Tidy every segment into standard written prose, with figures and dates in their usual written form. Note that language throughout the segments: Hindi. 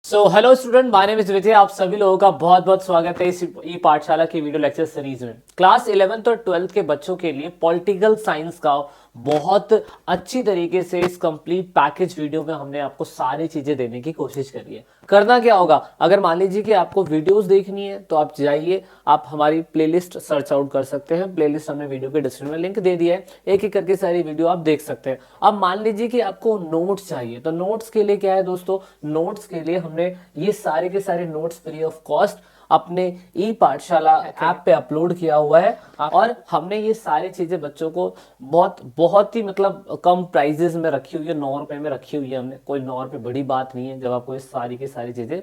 Hello student, my name is Vijay. आप सभी लोगों का बहुत बहुत स्वागत है इस ई पाठशाला की वीडियो लेक्चर सीरीज में। क्लास 11th और 12th के बच्चों के लिए पॉलिटिकल साइंस का बहुत अच्छी तरीके से इस कंप्लीट पैकेज वीडियो में हमने आपको सारी चीजें देने की कोशिश करी है। करना क्या होगा, अगर मान लीजिए कि आपको वीडियोस देखनी है तो आप जाइए, आप हमारी प्लेलिस्ट सर्च आउट कर सकते हैं। प्लेलिस्ट हमने वीडियो के डिस्क्रिप्शन में लिंक दे दिया है, एक एक करके सारी वीडियो आप देख सकते हैं। अब मान लीजिए कि आपको नोट्स चाहिए, तो नोट्स के लिए क्या है दोस्तों, नोट्स के लिए हमने ये सारे के सारे नोट्स फ्री ऑफ कॉस्ट अपने ई पाठशाला ऐप पे अपलोड किया हुआ है। और हमने ये सारी चीजें बच्चों को बहुत ही मतलब कम प्राइजेस में रखी हुई है, 9 रुपए में रखी हुई है हमने। कोई 9 रुपए बड़ी बात नहीं है जब आपको ये सारी की सारी चीजें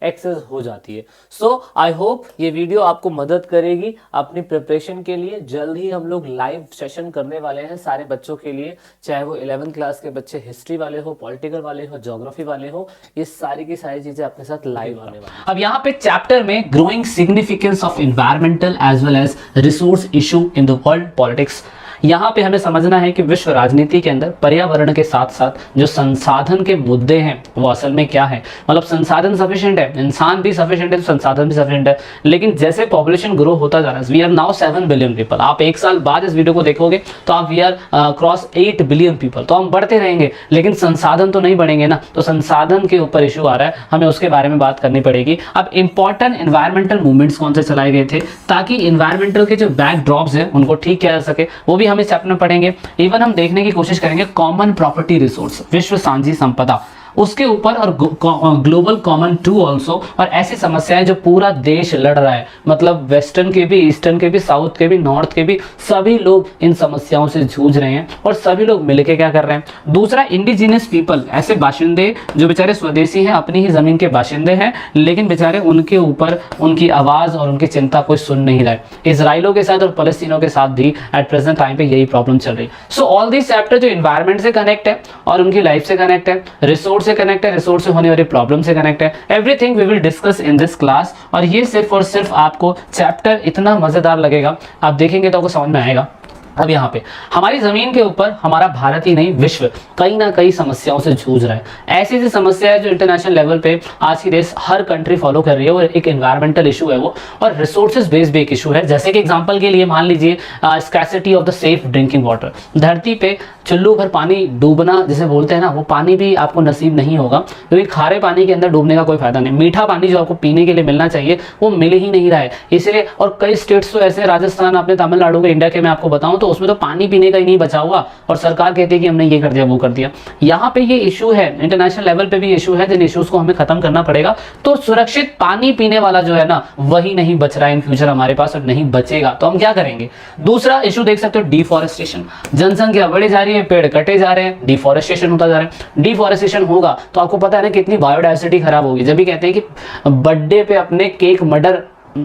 एक्सेस हो जाती है। सो आई होप ये वीडियो आपको मदद करेगी अपनी प्रिपरेशन के लिए। जल्द ही हम लोग लाइव सेशन करने वाले हैं सारे बच्चों के लिए, चाहे वो 11th क्लास के बच्चे हिस्ट्री वाले हो, पॉलिटिकल वाले हो, ज्योग्राफी वाले हो, ये सारी की सारी चीजें आपके साथ लाइव आने वाली है। अब यहाँ पे चैप्टर में growing significance of environmental as well as resource issue in the world politics. यहाँ पे हमें समझना है कि विश्व राजनीति के अंदर पर्यावरण के साथ साथ जो संसाधन के मुद्दे हैं वो असल में क्या है। मतलब संसाधन सफिशिएंट है, इंसान भी सफिशिएंट है तो संसाधन भी सफिशिएंट है, लेकिन जैसे पॉपुलेशन ग्रो होता जा रहा है, we are now 7 billion people. आप एक साल बाद इस वीडियो को देखोगे तो आप we are cross 8 billion people, तो हम बढ़ते रहेंगे लेकिन संसाधन तो नहीं बढ़ेंगे ना। तो संसाधन के ऊपर इशू आ रहा है, हमें उसके बारे में बात करनी पड़ेगी। अब इंपॉर्टेंट एनवायरमेंटल मूवमेंट्स कौन से चलाए गए थे ताकि इन्वायरमेंटल के जो बैकड्रॉप्स हैं उनको ठीक किया जा सके, वो भी हम इस चैप्टर में पढ़ेंगे। इवन हम देखने की कोशिश करेंगे कॉमन प्रॉपर्टी रिसोर्स, विश्व साझी संपदा, उसके ऊपर, और ग्लोबल कॉमन टू ऑल्सो। और ऐसी समस्याएं जो पूरा देश लड़ रहा है, मतलब वेस्टर्न के भी, ईस्टर्न के भी, साउथ के भी, नॉर्थ के भी, सभी लोग इन समस्याओं से जूझ रहे हैं और सभी लोग मिलकर क्या कर रहे हैं। दूसरा, इंडिजिनियस पीपल, ऐसे बाशिंदे जो बेचारे स्वदेशी हैं, अपनी ही जमीन के बाशिंदे हैं, लेकिन बेचारे उनके ऊपर उनकी आवाज और उनकी चिंता कोई सुन नहीं रहा है। इजराइलों के साथ और फलस्तीनों के साथ भी एट प्रेजेंट टाइम पे यही प्रॉब्लम चल रही है। सो ऑल दिस चैप्टर जो इन्वायरमेंट से कनेक्ट है और उनकी लाइफ से कनेक्ट है, रिसोर्स से कनेक्ट है, रिसोर्स से होने वाली प्रॉब्लम से कनेक्ट है, everything we will discuss in this class. और ये सिर्फ और सिर्फ आपको चैप्टर इतना मजेदार लगेगा, आप देखेंगे तो आपको समझ में आएगा। अब यहाँ पे हमारी जमीन के ऊपर हमारा भारत ही नहीं विश्व कई ना कई समस्याओं से जूझ रहा है। ऐसी ऐसी समस्या है जो इंटरनेशनल लेवल पे आज की देश हर कंट्री फॉलो कर रही है, और एक एनवायरमेंटल इशू है वो, और रिसोर्सेज बेस्ड भी एक इशू है। जैसे कि एग्जांपल के लिए मान लीजिए scarcity of the safe drinking water. धरती पे चुल्लू भर पानी डूबना जिसे बोलते हैं ना, वो पानी भी आपको नसीब नहीं होगा, क्योंकि खारे पानी के अंदर डूबने का कोई फायदा नहीं। मीठा पानी जो आपको पीने के लिए मिलना चाहिए वो मिल ही नहीं रहा है, इसलिए। और कई स्टेट्स तो ऐसे, राजस्थान, अपने तमिलनाडु के, इंडिया के मैं आपको बताऊं तो उसमें तो पानी पीने का ही नहीं बचा हुआ, और सरकार कहती है कि हमने ये कर दिया वो कर दिया। यहाँ पे ये इशू है, इंटरनेशनल लेवल पे भी इशू है, जिन इश्यूज को हमें खत्म करना पड़ेगा। तो सुरक्षित पानी पीने वाला जो है ना, वही नहीं बच रहा है इन फ्यूचर हमारे पास, और नहीं बचेगा तो हम क्या करेंगे। दूसरा इशू देख सकते हो, डिफॉरेस्टेशन। जनसंख्या बढ़ी जा रही है, पेड़ कटे जा रहे हैं, डिफॉरेस्टेशन होता जा रहा है। डिफॉरेस्टेशन होगा तो आपको पता है ना कितनी बायोडाइवर्सिटी खराब होगी। जब भी कहते हैं कि बर्थडे पे अपने केक मर्डर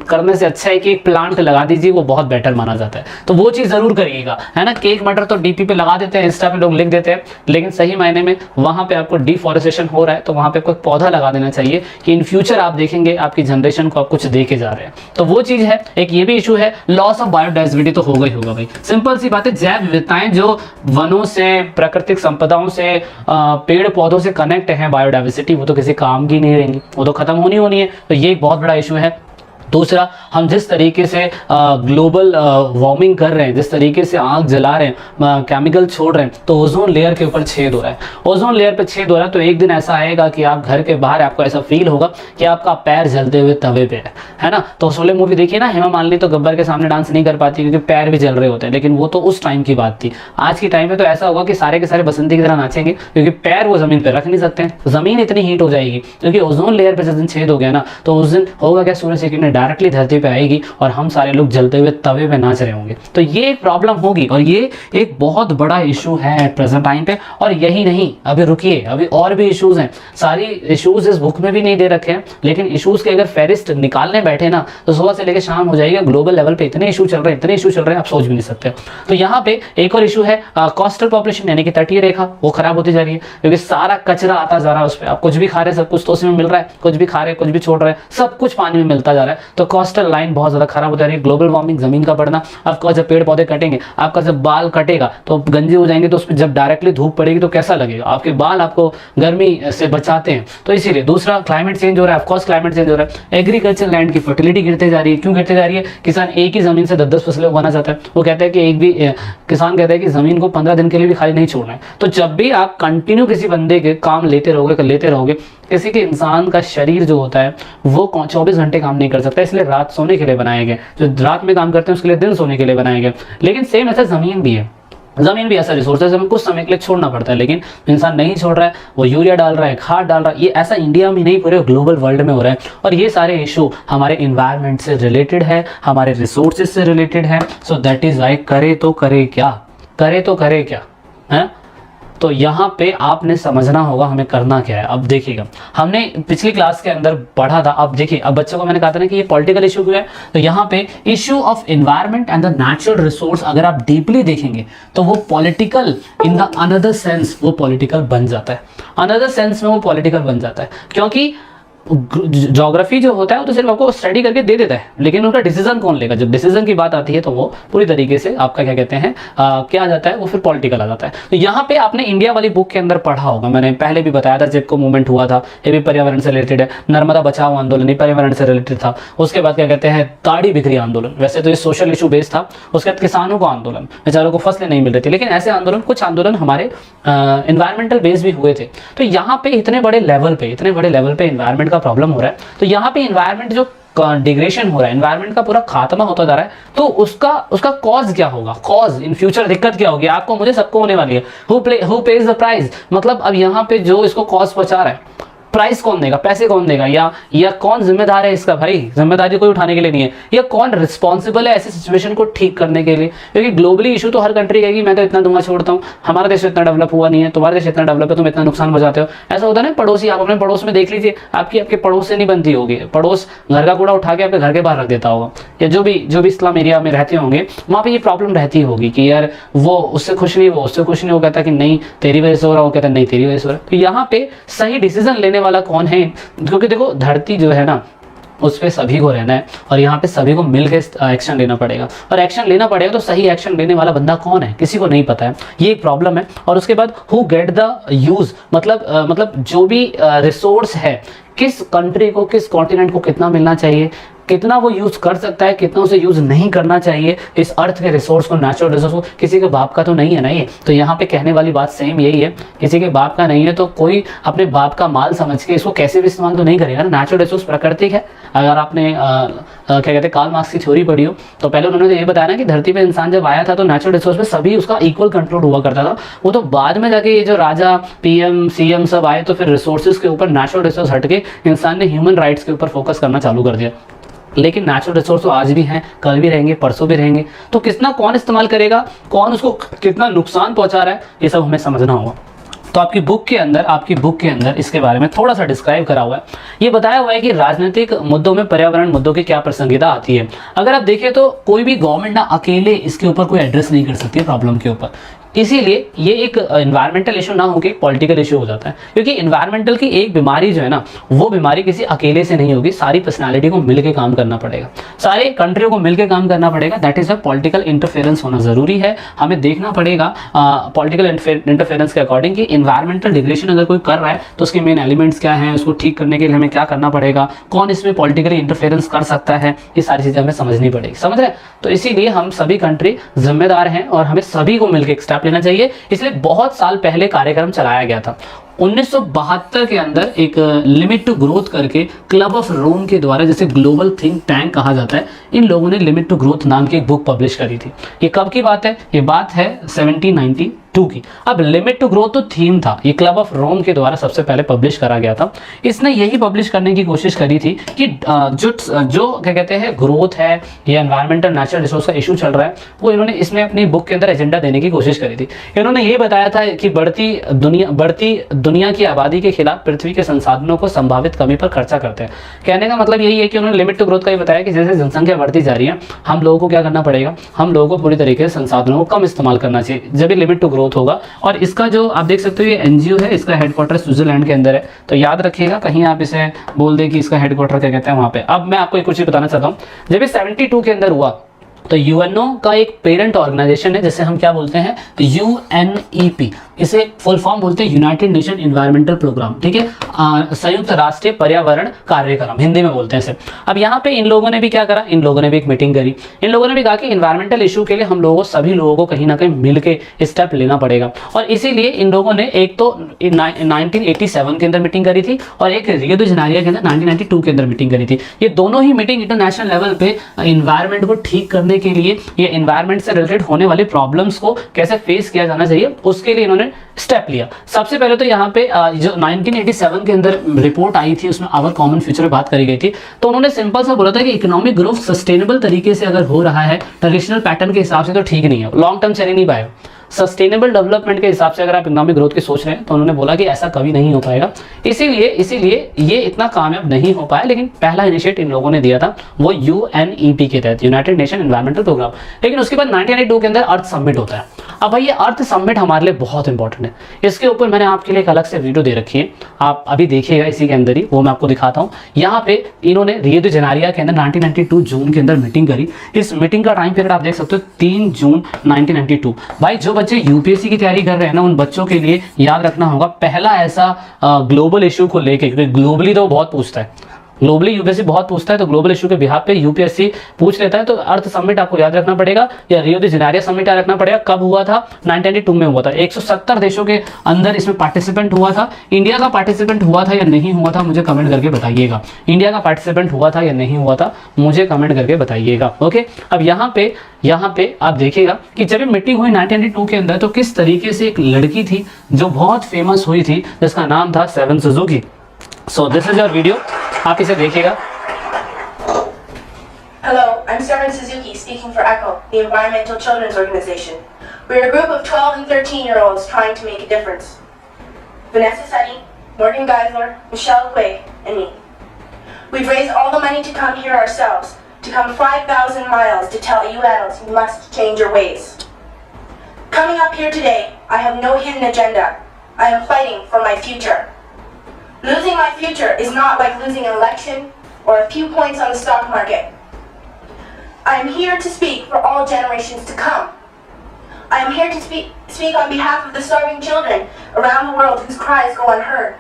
करने से अच्छा है कि एक प्लांट लगा दीजिए, वो बहुत बेटर माना जाता है, तो वो चीज जरूर करिएगा, है ना। केक मटर तो डीपी पे लगा देते हैं, इंस्टा पे लोग लिख देते हैं, लेकिन सही मायने में वहां पे आपको डिफॉरेस्टेशन हो रहा है तो वहां पे कोई पौधा लगा देना चाहिए कि इन फ्यूचर आप देखेंगे आपकी जनरेशन को आप कुछ दे के जा रहे हैं। तो वो चीज है, एक ये भी इशू है। लॉस ऑफ बायोडाइवर्सिटी तो होगा ही होगा भाई, सिंपल सी बात है। जैव विविधताएं जो वनों से, प्राकृतिक संपदाओं से, पेड़ पौधों से कनेक्ट है, बायोडाइवर्सिटी, वो तो किसी काम की नहीं रहेंगी, वो तो खत्म होनी है। तो ये एक बहुत बड़ा इशू है। दूसरा, हम जिस तरीके से ग्लोबल वार्मिंग कर रहे हैं, जिस तरीके से आग जला रहे हैं, केमिकल छोड़ रहे हैं, तो ओजोन लेयर के ऊपर छेद हो रहा है। ओजोन लेयर पे छेद हो रहा है तो एक दिन ऐसा आएगा कि आप घर के बाहर आपको ऐसा फील होगा कि आपका पैर जलते हुए तवे पे है ना। तो शोले मूवी देखिए ना, हेमा मालिनी तो गब्बर के सामने डांस नहीं कर पाती क्योंकि पैर भी जल रहे होते हैं, लेकिन वो तो उस टाइम की बात थी। आज की टाइम में तो ऐसा होगा कि सारे के सारे बसंती की तरह नाचेंगे, क्योंकि पैर वो जमीन पर रख नहीं सकते हैं, जमीन इतनी हीट हो जाएगी। क्योंकि ओजोन लेयर पे जिस दिन छेद हो गया ना, तो उस दिन होगा क्या, सूरज की किरणें डायरेक्टली धरती पे आएगी और हम सारे लोग जलते हुए तवे पे नाच रहे होंगे। तो ये एक प्रॉब्लम होगी, और ये एक बहुत बड़ा इशू है एट प्रेजेंट टाइम पे। और यही नहीं, अभी रुकिए, अभी और भी इश्यूज हैं। सारी इश्यूज इस बुक में भी नहीं दे रखे हैं, लेकिन इश्यूज के अगर फेरिस्ट निकालने बैठे ना तो सुबह से लेकर शाम हो जाएगा। ग्लोबल लेवल पे इतने इशू चल रहे हैं, इतने इशू चल रहे हैं, आप सोच भी नहीं सकते। तो यहाँ पे एक और इशू है, कोस्टल पॉपुलेशन, यानी कि तटीय रेखा, वो खराब होती जा रही है, क्योंकि सारा कचरा आता जा रहा है उस पर। आप कुछ भी खा रहे हैं, सब कुछ तो उसी में मिल रहा है, कुछ भी खा रहे हैं, कुछ भी छोड़ रहे हैं, सब कुछ पानी में मिलता जा रहा है। तो कोस्टल लाइन बहुत ज़्यादा खराब हो जा रही है, ग्लोबल वार्मिंग, ज़मीन का बढ़ना। ऑफकोर्स जब पेड़ पौधे कटेंगे, आपका जब बाल कटेगा तो गंजे हो जाएंगे, तो उसमें जब डायरेक्टली धूप पड़ेगी तो कैसा लगेगा, आपके बाल आपको गर्मी से बचाते हैं। तो इसीलिए दूसरा क्लाइमेट चेंज हो रहा है, ऑफकोर्स क्लाइमेट चेंज हो रहा है। एग्रीकल्चर लैंड की फर्टिलिटी गिरते जा रही है, क्यों गिरते जा रही है? किसान एक ही जमीन से 10-10 फसलें उगाना चाहता है। वो कहता है कि एक भी किसान कहता है कि जमीन को 15 दिन के लिए भी खाली नहीं छोड़ना है। तो जब भी आप कंटिन्यू किसी बंदे के काम लेते रहोगे, किसी के इंसान का शरीर जो होता है वो 24 घंटे काम नहीं कर सकता, इसलिए रात सोने के लिए बनाए गए। जो रात में काम करते हैं उसके लिए दिन सोने के लिए बनाए गए। लेकिन सेम ऐसा जमीन भी है, जमीन भी ऐसा रिसोर्स है, हमें कुछ समय के लिए छोड़ना पड़ता है, लेकिन इंसान नहीं छोड़ रहा है। वो यूरिया डाल रहा है, खाद डाल रहा है। ये ऐसा इंडिया में नहीं, पूरे ग्लोबल वर्ल्ड में हो रहा है। और ये सारे इशू हमारे इन्वायरमेंट से रिलेटेड है, हमारे रिसोर्सेज से रिलेटेड है। सो दैट इज वाई करे तो करे क्या है। तो यहाँ पे आपने समझना होगा हमें करना क्या है। अब देखिएगा, हमने पिछली क्लास के अंदर पढ़ा था। अब देखिए, अब बच्चों को मैंने कहा था ना कि ये पॉलिटिकल इशू क्यों है, तो यहाँ पे issue of environment and the natural resource अगर आप डीपली देखेंगे तो वो political in the another sense वो पॉलिटिकल बन जाता है। अनदर सेंस में वो पॉलिटिकल बन जाता है, क्योंकि ज्योग्राफी जो होता है वो तो सिर्फ आपको स्टडी करके दे देता है, लेकिन उनका डिसीजन कौन लेगा। जब डिसीजन की बात आती है तो वो पूरी तरीके से आपका क्या कहते हैं क्या आ जाता है, वो फिर पॉलिटिकल आ जाता है। तो यहाँ पे आपने इंडिया वाली बुक के अंदर पढ़ा होगा, मैंने पहले भी बताया था, चिपको मूवमेंट हुआ था, ये भी पर्यावरण से रिलेटेड है। नर्मदा बचाओ आंदोलन ये पर्यावरण से रिलेटेड था। उसके बाद क्या कहते हैं, ताड़ी बिक्री आंदोलन, वैसे तो ये सोशल इशू बेस्ड था। उसके बाद किसानों को आंदोलन, बेचारों को फसलें नहीं मिल रही थी, लेकिन ऐसे आंदोलन, कुछ आंदोलन हमारे एनवायरमेंटल बेस्ड भी हुए थे। तो यहाँ पे इतने बड़े लेवल पे एनवायरमेंट का प्रॉब्लम हो रहा है, तो यहाँ पे एनवायरमेंट जो डिग्रेडेशन हो रहा है, एनवायरमेंट का पूरा खात्मा होता जा रहा है, तो उसका कॉज क्या होगा, कॉज इन फ्यूचर दिक्कत क्या होगी, आपको मुझे सबको होने वाली है। हु पेज द प्राइस, मतलब अब यहाँ पे जो इसको कॉज पहुंचा रहा है, प्राइस कौन देगा, पैसे कौन देगा, या कौन जिम्मेदार है इसका? भाई जिम्मेदारी कोई उठाने के लिए नहीं है, या कौन रिस्पॉन्सिबल है ऐसी सिचुएशन को ठीक करने के लिए? क्योंकि ग्लोबली इशू तो हर कंट्री कहेगी मैं तो इतना दूंगा छोड़ता हूँ, हमारा देश इतना डेवलप हुआ नहीं है, तुम्हारा देश इतना डेवलप है, तुम इतना नुकसान बचाते हो। ऐसा होता है ना पड़ोसी, आप अपने पड़ोस में देख लीजिए, आपके पड़ोस से नहीं बनती होगी, पड़ोस घर का कूड़ा उठा के आपके घर के बाहर रख देता होगा, या जो भी इस्लाम एरिया में रहते होंगे वहाँ पे ये प्रॉब्लम रहती होगी कि यार वो उससे खुश नहीं, वो उससे खुश नहीं, वो कहता कि नहीं तेरी वजह से हो रहा, वो कहता नहीं तेरी वजह से हो रहा है। तो यहाँ पे सही डिसीजन लेने वाला कौन है? क्योंकि देखो धरती जो है ना उस पर सभी को रहना है, और यहाँ पे सभी को मिलकर एक्शन लेना पड़ेगा, और एक्शन लेना पड़ेगा तो सही एक्शन लेने वाला बंदा कौन है किसी को नहीं पता है, ये एक प्रॉब्लम है। और उसके बाद हु गेट द यूज, मतलब जो भी रिसोर्स है, किस कंट्री को, किस कॉन्टिनेंट को कितना मिलना चाहिए, कितना वो यूज कर सकता है, कितना उसे यूज नहीं करना चाहिए, इस अर्थ के रिसोर्स को, नेचुरल रिसोर्स को। किसी के बाप का तो नहीं है ना ये, तो यहाँ पे कहने वाली बात सेम यही है, किसी के बाप का नहीं है तो कोई अपने बाप का माल समझ के इसको कैसे भी इस्तेमाल तो नहीं करेगा ना। नेचुरल रिसोर्स प्राकृतिक है। अगर आपने क्या कहते हैं कार्ल मार्क्स की थ्योरी पढ़ी हो तो पहले उन्होंने तो ये बताया ना कि धरती पे इंसान जब आया था तो नेचुरल रिसोर्स पे सभी उसका इक्वल कंट्रोल हुआ करता था। वो तो बाद में जाके ये जो राजा, पीएम, सीएम सब आए तो फिर रिसोर्सेज के ऊपर, नेचुरल रिसोर्स हटके इंसान ने ह्यूमन राइट्स के ऊपर फोकस करना चालू कर दिया। लेकिन नेचुरल रिसोर्स तो आज भी हैं, कल भी रहेंगे, परसों भी रहेंगे। तो कितना कौन इस्तेमाल करेगा, कौन उसको कितना नुकसान पहुंचा रहा है, ये सब हमें समझना होगा। तो आपकी बुक के अंदर इसके बारे में थोड़ा सा डिस्क्राइब करा हुआ है। ये बताया हुआ है कि राजनीतिक मुद्दों में पर्यावरण मुद्दों की क्या प्रासंगिकता आती है। अगर आप देखें तो कोई भी गवर्नमेंट ना अकेले इसके ऊपर कोई एड्रेस नहीं कर सकती है प्रॉब्लम के ऊपर, इसीलिए ये एक एनवायरमेंटल इशू ना होकर पॉलिटिकल इशू हो जाता है। क्योंकि एनवायरमेंटल की एक बीमारी जो है ना, वो बीमारी किसी अकेले से नहीं होगी, सारी पर्सनालिटी को मिलकर काम करना पड़ेगा, सारे कंट्रियों को मिलकर काम करना पड़ेगा। That is a political interference होना जरूरी है। हमें देखना पड़ेगा पॉलिटिकल इंटरफेरेंस के अकॉर्डिंग कि एनवायरमेंटल डिग्रेडेशन अगर कोई कर रहा है तो उसके मेन एलिमेंट्स क्या हैं, उसको ठीक करने के लिए हमें क्या करना पड़ेगा, कौन इसमें पॉलिटिकली इंटरफेरेंस कर सकता है, ये सारी चीजें हमें समझनी पड़ेगी। समझ रहे? तो इसीलिए हम सभी कंट्री जिम्मेदार हैं और हमें सभी को मिलकर एक स्टेप लेना चाहिए। इसलिए बहुत साल पहले कार्यक्रम चलाया गया था 1972 के अंदर, एक लिमिट टू ग्रोथ करके क्लब ऑफ रोम के द्वारा, जिसे ग्लोबल थिंक टैंक कहा जाता है, इन लोगों ने लिमिट टू ग्रोथ नाम की एक बुक पब्लिश करी थी। ये कब की बात है? ये बात है 1792 की। अब लिमिट टू ग्रोथ तो थीम था, ये क्लब ऑफ रोम के द्वारा सबसे पहले पब्लिश करा गया था। इसने यही पब्लिश करने की कोशिश करी थी कि जो क्या कहते हैं ग्रोथ है या एनवायरमेंटल नेचुरल रिसोर्स का इशू चल रहा है, वो इन्होंने इसमें अपनी बुक के अंदर एजेंडा देने की कोशिश करी थी। इन्होंने ये बताया था कि बढ़ती दुनिया की आबादी के खिलाफ पृथ्वी के संसाधनों को संभावित कमी पर खर्चा करते हैं। कहने का मतलब यही है कि उन्होंने लिमिट टू ग्रोथ का ये बताया कि जैसे जनसंख्या बढ़ती जा रही है, हम लोगों को क्या करना पड़ेगा, हम लोगों को पूरी तरीके से संसाधनों को कम इस्तेमाल करना चाहिए। जब भी लिमिट टू ग्रोथ ग्रोथ होगा। और इसका जो आप देख सकते हो ये एनजीओ है, इसका हेडक्वार्टर स्विट्जरलैंड के अंदर है, तो याद रखिएगा कहीं आप इसे बोल दें कि इसका हेडक्वार्टर क्या कहते हैं वहाँ पे। अब मैं आपको एक कुछ बताना चाहता हूँ, जब ये 72 के अंदर हुआ तो यूएनओ का एक पेरेंट ऑर्गेनाइजेशन है जिसे हम क्या बोलते हैं, यूएनईपी, इसे फुल फॉर्म बोलते हैं यूनाइटेड नेशन एनवायरमेंटल प्रोग्राम, ठीक है, संयुक्त राष्ट्रीय पर्यावरण कार्यक्रम हिंदी में बोलते हैं इसे। अब यहाँ पे इन लोगों ने भी क्या करा, इन लोगों ने भी एक मीटिंग करी, इन लोगों ने भी कहा कि एनवायरमेंटल इशू के लिए हम लोगों सभी लोगों को कहीं ना कहीं मिल के स्टेप लेना पड़ेगा। और इसीलिए इन लोगों ने एक तो 1987 के अंदर मीटिंग करी थी और एक रियो डी जेनेरियो के अंदर 1992 के अंदर मीटिंग करी थी। ये दोनों ही मीटिंग इंटरनेशनल लेवल पे इन्वायरमेंट को ठीक करने के लिए, ये एनवायरनमेंट से रिलेटेड होने वाली प्रॉब्लम्स को कैसे फेस किया जाना चाहिए उसके लिए इन्होंने स्टेप लिया। सबसे पहले तो यहाँ पे जो 1987 के अंदर रिपोर्ट आई थी उसमें आवर कॉमन फ्यूचर पे बात करी गई थी, तो उन्होंने सिंपल सा बोला था कि इकोनॉमिक ग्रोथ सस्टेनेबल तरीके से अगर हो रहा है ट्रेडिशनल पैटर्न के हिसाब से तो ठीक नहीं है, लॉन्ग टर्म चल नहीं पाएगा। सस्टेनेबल डेवलपमेंट के हिसाब से अगर आप इकोनॉमिक ग्रोथ की सोच रहे हैं तो उन्होंने बोला कि ऐसा कभी नहीं हो पाएगा, इसीलिए ये इतना कामयाब नहीं हो पाया। लेकिन पहला इनिशिएट इन लोगों ने दिया था वो यूएनईपी के तहत, यूनाइटेड नेशन एनवायरमेंटल प्रोग्राम। लेकिन उसके बाद 1992 के अंदर अर्थ समिट होता है। अब भाई ये अर्थ समिट हमारे लिए बहुत इंपॉर्टेंट है, इसके ऊपर मैंने आपके लिए एक अलग से वीडियो दे रखी है, आप अभी देखिएगा इसी के अंदर ही, वो मैं आपको दिखाता हूँ। यहाँ पे इन्होंने रियो डी जेनेरियो के अंदर 1992 जून के अंदर मीटिंग करी। इस मीटिंग का टाइम पीरियड आप देख सकते हो 3 जून 1992। भाई जो बच्चे यूपीएससी की तैयारी कर रहे हैं ना, उन बच्चों के लिए याद रखना होगा पहला ऐसा ग्लोबल इशू को लेके, क्योंकि ग्लोबली तो बहुत पूछता है, ग्लोबली यूपीएससी बहुत पूछता है, तो ग्लोबल इशू के बिहाफ पे यूपीएससी पूछ लेता है। तो अर्थ समिट आपको याद रखना पड़ेगा, या रियो डी जेनेरियो समिट याद रखना पड़ेगा। कब हुआ था? 1992 में हुआ था। 170 देशों के अंदर इसमें पार्टिसिपेंट हुआ था। इंडिया का पार्टिसिपेंट हुआ था या नहीं हुआ था मुझे कमेंट करके बताइएगा। इंडिया का पार्टिसिपेंट हुआ था या नहीं हुआ था मुझे कमेंट करके बताइएगा। ओके, अब यहाँ पे आप देखिएगा कि जब ये मीटिंग हुई 1992 के अंदर, तो किस तरीके से एक लड़की थी जो बहुत फेमस हुई थी, जिसका नाम था seven Suzuki. So this is your video, आप इसे देखिएगा। Hello, I'm Seven Suzuki, speaking for ECHO, the Environmental Children's Organization. We're a group of 12 and 13-year-olds trying to make a difference. Vanessa Seti, Morgan Geisler, Michelle Quaig, and me. We've raised all the money to come here ourselves, to come 5,000 miles to tell you adults you must change your ways. Coming up here today, I have no hidden agenda. I am fighting for my future. Losing my future is not like losing an election or a few points on the stock market. I am here to speak for all generations to come. I am here to speak on behalf of the starving children around the world whose cries go unheard.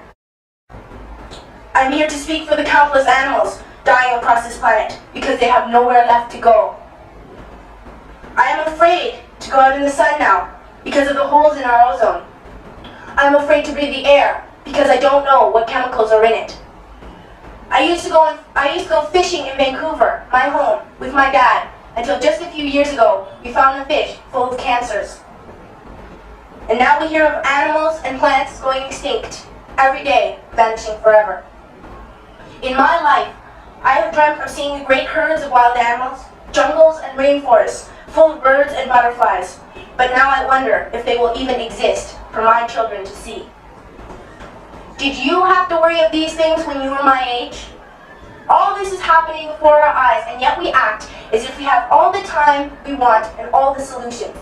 I am here to speak for the countless animals dying across this planet because they have nowhere left to go. I am afraid to go out in the sun now because of the holes in our ozone. I am afraid to breathe the air because I don't know what chemicals are in it. I used to go fishing in Vancouver, my home, with my dad, until just a few years ago we found a fish full of cancers. And now we hear of animals and plants going extinct, every day vanishing forever. In my life, I have dreamt of seeing the great herds of wild animals, jungles and rainforests full of birds and butterflies, but now I wonder if they will even exist for my children to see. Did you have to worry of these things when you were my age? All this is happening before our eyes, and yet we act as if we have all the time we want and all the solutions.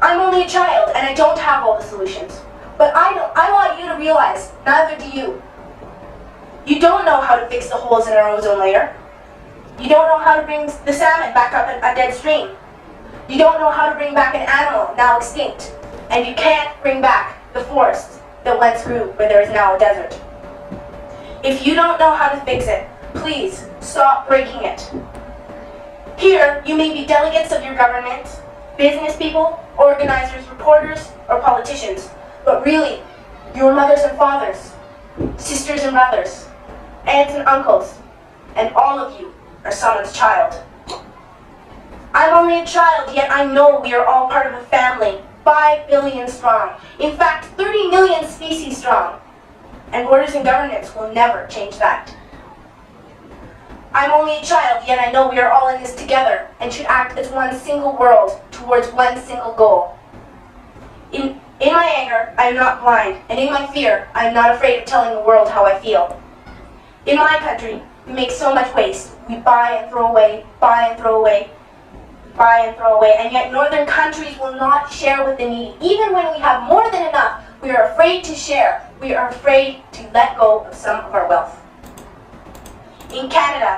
I'm only a child, and I don't have all the solutions. But I want you to realize, neither do you. You don't know how to fix the holes in our ozone layer. You don't know how to bring the salmon back up a dead stream. You don't know how to bring back an animal now extinct. And you can't bring back the forests that once grew where there is now a desert. If you don't know how to fix it, please stop breaking it. Here, you may be delegates of your government, business people, organizers, reporters, or politicians, but really, your mothers and fathers, sisters and brothers, aunts and uncles, and all of you are someone's child. I'm only a child, yet I know we are all part of a family, 5 billion strong. In fact, 30 million species strong. And borders and governments will never change that. I'm only a child, yet I know we are all in this together and should act as one single world towards one single goal. In my anger, I am not blind, and in my fear, I am not afraid of telling the world how I feel. In my country, we make so much waste. We buy and throw away, buy and throw away. buy and throw away, and yet northern countries will not share with the needy. Even when we have more than enough, we are afraid to share. We are afraid to let go of some of our wealth. In Canada,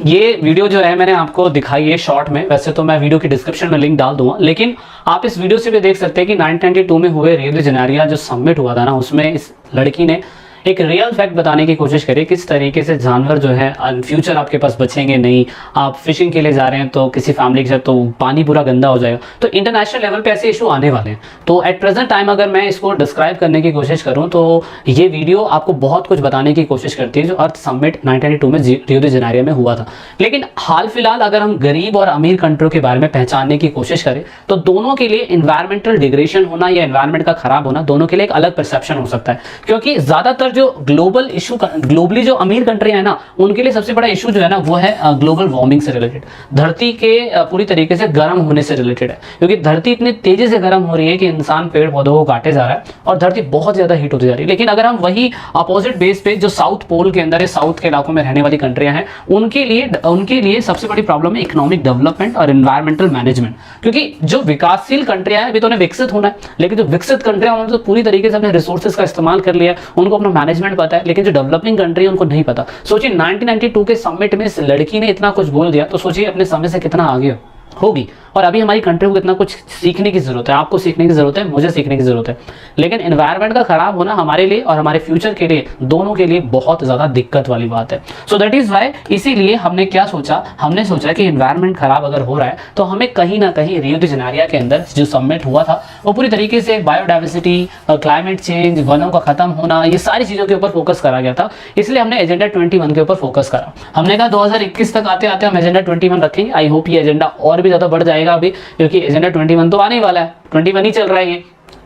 ये वीडियो जो है मैंने आपको दिखाई है शॉर्ट में, वैसे तो मैं वीडियो की डिस्क्रिप्शन में लिंक डाल दूंगा, लेकिन आप इस वीडियो से भी देख सकते हैं कि 1992 में हुए रियो डी जेनेरियो जो समिट हुआ था ना, उसमें इस लड़की ने एक रियल फैक्ट बताने की कोशिश करी किस तरीके से जानवर जो है फ्यूचर आपके पास बचेंगे नहीं, आप फिशिंग के लिए जा रहे हैं तो किसी फैमिली के साथ तो पानी पूरा गंदा हो जाएगा, तो इंटरनेशनल लेवल पे ऐसे इशू आने वाले हैं। तो एट प्रेजेंट टाइम अगर मैं इसको डिस्क्राइब करने की कोशिश करूं तो ये वीडियो आपको बहुत कुछ बताने की कोशिश करती है जो अर्थ समिट 1992 में रियो डी जेनेरियो में हुआ था। लेकिन हाल फिलहाल अगर हम गरीब और अमीर कंट्रियों के बारे में पहचानने की कोशिश करें तो दोनों के लिए इन्वायरमेंटल डिग्रेडेशन होना या इन्वायरमेंट का खराब होना दोनों के लिए एक अलग परसेप्शन हो सकता है, क्योंकि ज्यादातर जो ग्लोबल इशू ग्लोबली जो अमीर कंट्री है ना, उनके लिए सबसे बड़ा इशू जो है ना वो है ग्लोबल वार्मिंग से रिलेटेड, धरती के पूरी तरीके से गर्म होने से रिलेटेड है, क्योंकि धरती इतनी तेजी से गर्म हो रही है कि इंसान पेड़ पौधों को काटे जा रहा है और धरती बहुत ज्यादा हीट होती जा रही है। लेकिन अगर हम वही अपोजिट बेस पे जो साउथ पोल के अंदर है, साउथ के इलाकों में रहने वाली कंट्रियां हैं, उनके लिए सबसे बड़ी प्रॉब्लम है इकोनॉमिक डेवलपमेंट और एनवायरमेंटल मैनेजमेंट, क्योंकि जो विकासशील कंट्रियां हैं अभी तो उन्हें विकसित होना है, लेकिन जो विकसित कंट्रियां उन्होंने तो पूरी तरीके से अपने रिसोर्सेज का इस्तेमाल कर लिया, उनको अपना मैनेजमेंट पता है, लेकिन जो डेवलपिंग कंट्री है उनको नहीं पता। सोचिए 1992 के समिट में इस लड़की ने इतना कुछ बोल दिया, तो सोचिए अपने समय से कितना आगे होगी। और अभी हमारी कंट्री को कितना कुछ सीखने की जरूरत है, आपको सीखने की जरूरत है, मुझे सीखने की जरूरत है। लेकिन एनवायरनमेंट का खराब होना हमारे लिए और हमारे फ्यूचर के लिए दोनों के लिए बहुत ज्यादा दिक्कत वाली बात है। सो दैट इज वाई इसीलिए हमने क्या सोचा, हमने सोचा कि एनवायरनमेंट खराब अगर हो रहा है तो हमें कहीं ना कहीं रियो डी जेनेरियो के अंदर जो समिट हुआ था वो पूरी तरीके से बायोडाइवर्सिटी, क्लाइमेट चेंज, वनों का खत्म होना, ये सारी चीजों के ऊपर फोकस करा गया था। इसलिए हमने एजेंडा 21 के ऊपर फोकस करा। हमने कहा 2021 तक आते आते हम एजेंडा 21 रखेंगे। आई होप ये एजेंडा और भी ज्यादा बढ़ जाएगा अभी, क्योंकि एजेंडा 21 तो आने ही वाला है, 21 ही चल रहा है ये,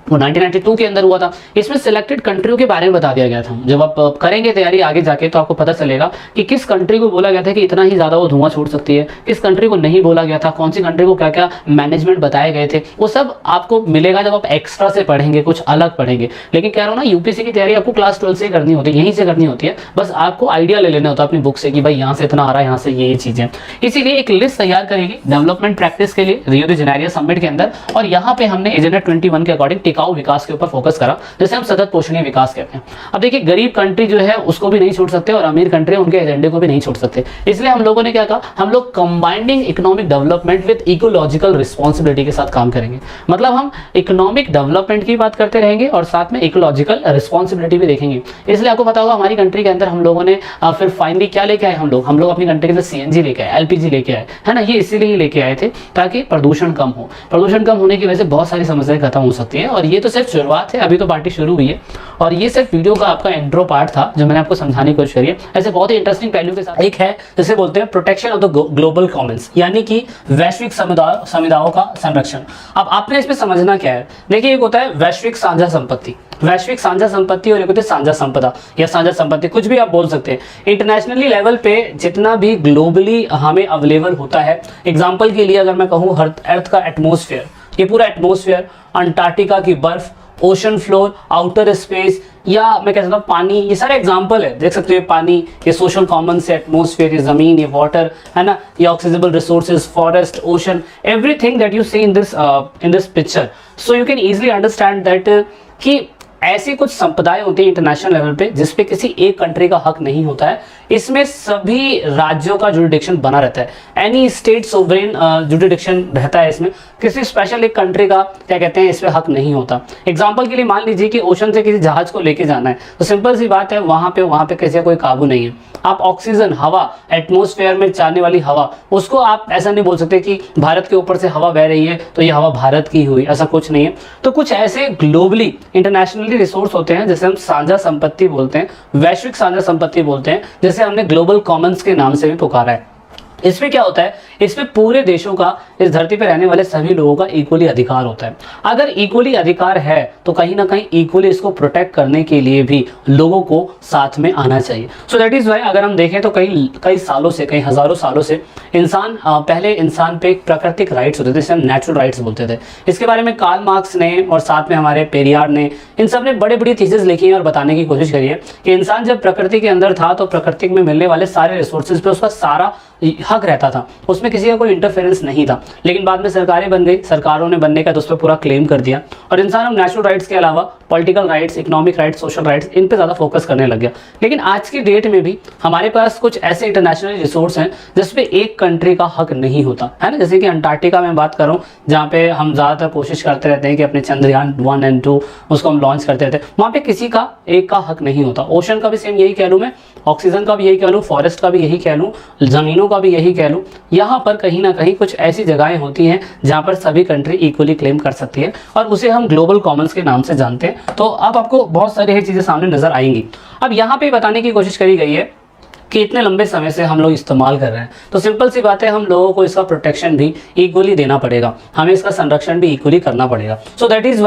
वो 1992 के अंदर हुआ था। इसमें सिलेक्टेड कंट्रियों के बारे में बता दिया गया था। जब आप करेंगे तैयारी आगे जाके तो आपको पता चलेगा कि किस कंट्री को बोला गया था कि इतना ही ज्यादा वो धुआं छोड़ सकती है, किस कंट्री को नहीं बोला गया था, कौन सी कंट्री को क्या क्या मैनेजमेंट बताए गए थे, वो सब आपको मिलेगा जब आप एक्स्ट्रा से पढ़ेंगे, कुछ अलग पढ़ेंगे। लेकिन कह रहा हूँ ना, यूपीएससी की तैयारी आपको क्लास 12 से करनी होती है, यहीं से करनी होती है, बस आपको आइडिया ले लेना होता है अपनी बुक से कि भाई यहाँ से इतना आ रहा है, यहाँ से ये चीजें। इसीलिए एक लिस्ट तैयार करेगी डेवलपमेंट प्रैक्टिस के लिए रियो डी जेनेरियो समिट के अंदर, और यहाँ पे हमने एजेंडा 21 के अकॉर्डिंग टिकाऊ विकास के ऊपर फोकस करा, जैसे हम सतत पोषणीय विकास कहते हैं। अब देखिए, गरीब कंट्री जो है उसको भी नहीं छोड़ सकते और अमीर कंट्री उनके एजेंडे को भी नहीं छोड़ सकते। इसलिए हम लोगों ने क्या कहा, हम लोग combining economic development with ecological responsibility के साथ काम करेंगे। मतलब हम इकोनॉमिक डेवलपमेंट की बात करते रहेंगे और साथ में इकोलॉजिकल रिस्पॉन्सिबिलिटी भी देखेंगे। इसलिए आपको पता होगा हमारी कंट्री के अंदर हम लोगों ने फिर फाइनली क्या लेके आए, हम लोग अपनी कंट्री के अंदर सीएनजी लेके आए, एलपीजी लेके आए, है ना। ये इसीलिए लेके आए थे ताकि प्रदूषण कम हो। प्रदूषण कम होने की वजह से बहुत सारी समस्याएं खत्म हो सकती है, और ये तो सिर्फ शुरुआत है, अभी तो पार्टी शुरू हुई है। और ये सिर्फ वीडियो का आपका इंट्रो पार्ट था जो मैंने आपको समझाने की कोशिश करी है। ऐसे बहुत ही इंटरेस्टिंग पहलू के साथ एक है जिसे बोलते हैं protection of the global Commons, यानी कि वैश्विक समुदायों का संरक्षण। अब आपने इसमें समझना क्या है, देखिए एक होता है वैश्विक साझा संपत्ति, वैश्विक साझा संपत्ति, और एक होती है साझा संपदा या साझा संपत्ति, कुछ भी आप बोल सकते हैं। इंटरनेशनली लेवल पे जितना भी ग्लोबली हमें अवेलेबल होता है, एग्जांपल के लिए अगर मैं कहूँ अर्थ का एटमॉस्फेयर, ये पूरा एटमॉस्फेयर, अंटार्कटिका की बर्फ, ओशन फ्लोर, आउटर स्पेस, या मैं कह सकता हूँ पानी, ये सारे एग्जाम्पल है। देख सकते हो पानी, ये सोशल कॉमन से एटमॉस्फेयर, ये जमीन, ये वाटर, है ना, ये exhaustible resources, forest, ocean, everything that you see in this picture. So you can easily understand that कि ऐसी कुछ संपदाएं होती है इंटरनेशनल लेवल पे जिसपे किसी एक कंट्री का हक नहीं होता है। इसमें सभी राज्यों का जुरिडिक्शन बना रहता है, एनी स्टेट सोवरेन जुरिडिक्शन रहता है इसमें, किसी स्पेशल एक कंट्री का क्या कहते हैं इस पे हक नहीं होता। एग्जांपल के लिए मान लीजिए कि ओशन से किसी जहाज को लेके जाना है, तो सिंपल सी बात है, वहां पे किसी का कोई काबू नहीं है। आप ऑक्सीजन, हवा, एटमॉस्फेयर में जाने वाली हवा, उसको आप ऐसा नहीं बोल सकते कि भारत के ऊपर से हवा बह रही है तो ये हवा भारत की हुई, ऐसा कुछ नहीं है। तो कुछ ऐसे ग्लोबली इंटरनेशनली रिसोर्स होते हैं जैसे हम साझा संपत्ति बोलते हैं, वैश्विक साझा संपत्ति बोलते हैं, जैसे हमने ग्लोबल कॉमन्स के नाम से भी पुकारा है। इसमें क्या होता है, इस पे पूरे देशों का, इस धरती पे रहने वाले सभी लोगों का इक्वली अधिकार होता है। अगर इक्वली अधिकार है तो कहीं ना कहीं इक्वली इसको प्रोटेक्ट करने के लिए भी लोगों को साथ में आना चाहिए। सो दैट इज वाई अगर हम देखें तो कई सालों से, कई हजारों सालों से इंसान, पहले इंसान पे प्राकृतिक राइट्स होते थे, जिसे हम नेचुरल राइट्स बोलते थे। इसके बारे में कार्ल मार्क्स ने और साथ में हमारे पेरियार ने, इन सब ने बड़े बड़ी थीसिस लिखी है और बताने की कोशिश करी है कि इंसान जब प्रकृति के अंदर था तो प्रकृति में मिलने वाले सारे रिसोर्सेज पे उसका सारा हक रहता था, उसमें किसी का कोई इंटरफेरेंस नहीं था। लेकिन बाद में सरकारें बन गई, सरकारों ने बनने का तो उस पर पूरा क्लेम कर दिया और इंसान अब नेचुरल राइट्स के अलावा political rights, economic rights, social rights, इन पे ज़्यादा फोकस करने लग गया। लेकिन आज की डेट में भी हमारे पास कुछ ऐसे इंटरनेशनल रिसोर्स हैं जिसपे एक कंट्री का हक नहीं होता है ना। जैसे कि अंटार्कटिका में बात करूँ, जहाँ पे हम ज़्यादातर कोशिश करते रहते हैं कि अपने चंद्रयान 1 और 2 उसको हम लॉन्च करते रहते हैं, वहाँ पे किसी का एक का हक नहीं होता। ओशन का भी सेम यही कह लूँ मैं, ऑक्सीजन का भी यही कह लूँ, फॉरेस्ट का भी यही कह लूँ, ज़मीनों का भी यही कह लूँ। यहाँ पर कहीं ना कहीं कुछ ऐसी जगहें होती हैं जहाँ पर सभी कंट्री इक्वली क्लेम कर सकती है और उसे हम ग्लोबल कॉमन्स के नाम से जानते हैं। तो अब आपको बहुत सारी चीज़ें सामने नजर आएंगी। अब यहाँ पे बताने की कोशिश करी गई है कि इतने लंबे समय से हम लोग इस्तेमाल कर रहे हैं, तो सिंपल सी बात है, हम लोगों को इसका प्रोटेक्शन भी इक्वली देना पड़ेगा, हमें इसका संरक्षण भी इक्वली करना पड़ेगा। सो दैट इज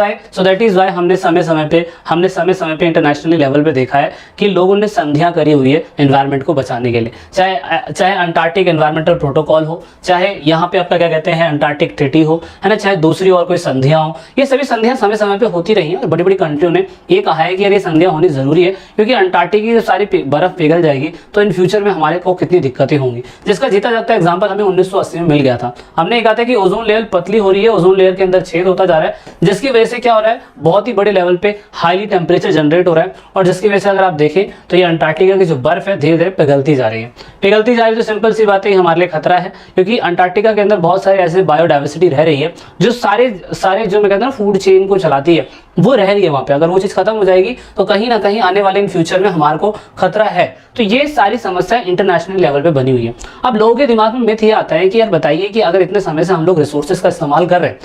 वाई हमने समय समय पे इंटरनेशनली लेवल पे देखा है कि लोगों ने संधियां करी हुई है एनवायरनमेंट को बचाने के लिए, चाहे अंटार्कटिक एनवायरमेंटल प्रोटोकॉल हो, चाहे यहाँ पे आपका क्या कहते हैं अंटार्कटिक ट्रीटी हो, है ना, चाहे दूसरी और कोई संधियां हो। ये सभी संधियां समय समय पे होती रही हैं और बड़ी बड़ी कंट्रियों ने ये कहा है कि यार ये संधियां होनी जरूरी है, क्योंकि अंटार्कटिक की सारी बर्फ पिघल जाएगी तो फ्यूचर में हमारे को कितनी दिक्कतें होंगी। जिसका जीता जागता एग्जांपल हमें 1980 में मिल गया था। हमने कहा था कि ओजोन लेयर पतली हो रही है, ओजोन लेयर के अंदर छेद होता जा रहा है, जिसकी वजह से क्या हो रहा है, बहुत ही बड़े लेवल पे हाईली टेम्परेचर जनरेट हो रहा है और जिसकी वजह से अगर आप देखें तो ये अंटार्कटिका की जो बर्फ है धीरे धीरे पिघलती जा रही है। तो सिंपल सी बात है, हमारे लिए खतरा है, क्योंकि अंटार्कटिका के अंदर बहुत सारे ऐसे बायोडाइवर्सिटी रह रही है जो सारे जो मैं कहता हूँ फूड चेन को चलाती है, वो रह रही है वहां पे। अगर वो चीज खत्म हो जाएगी तो कहीं ना कहीं आने वाले इन फ्यूचर में हमारे को खतरा है। तो ये सारी समस्याएं इंटरनेशनल लेवल पे बनी हुई है। अब लोगों के दिमाग में मिथ ये आता है कि यार बताइए कि अगर इतने समय से हम लोग रिसोर्सेज का इस्तेमाल कर रहे हैं,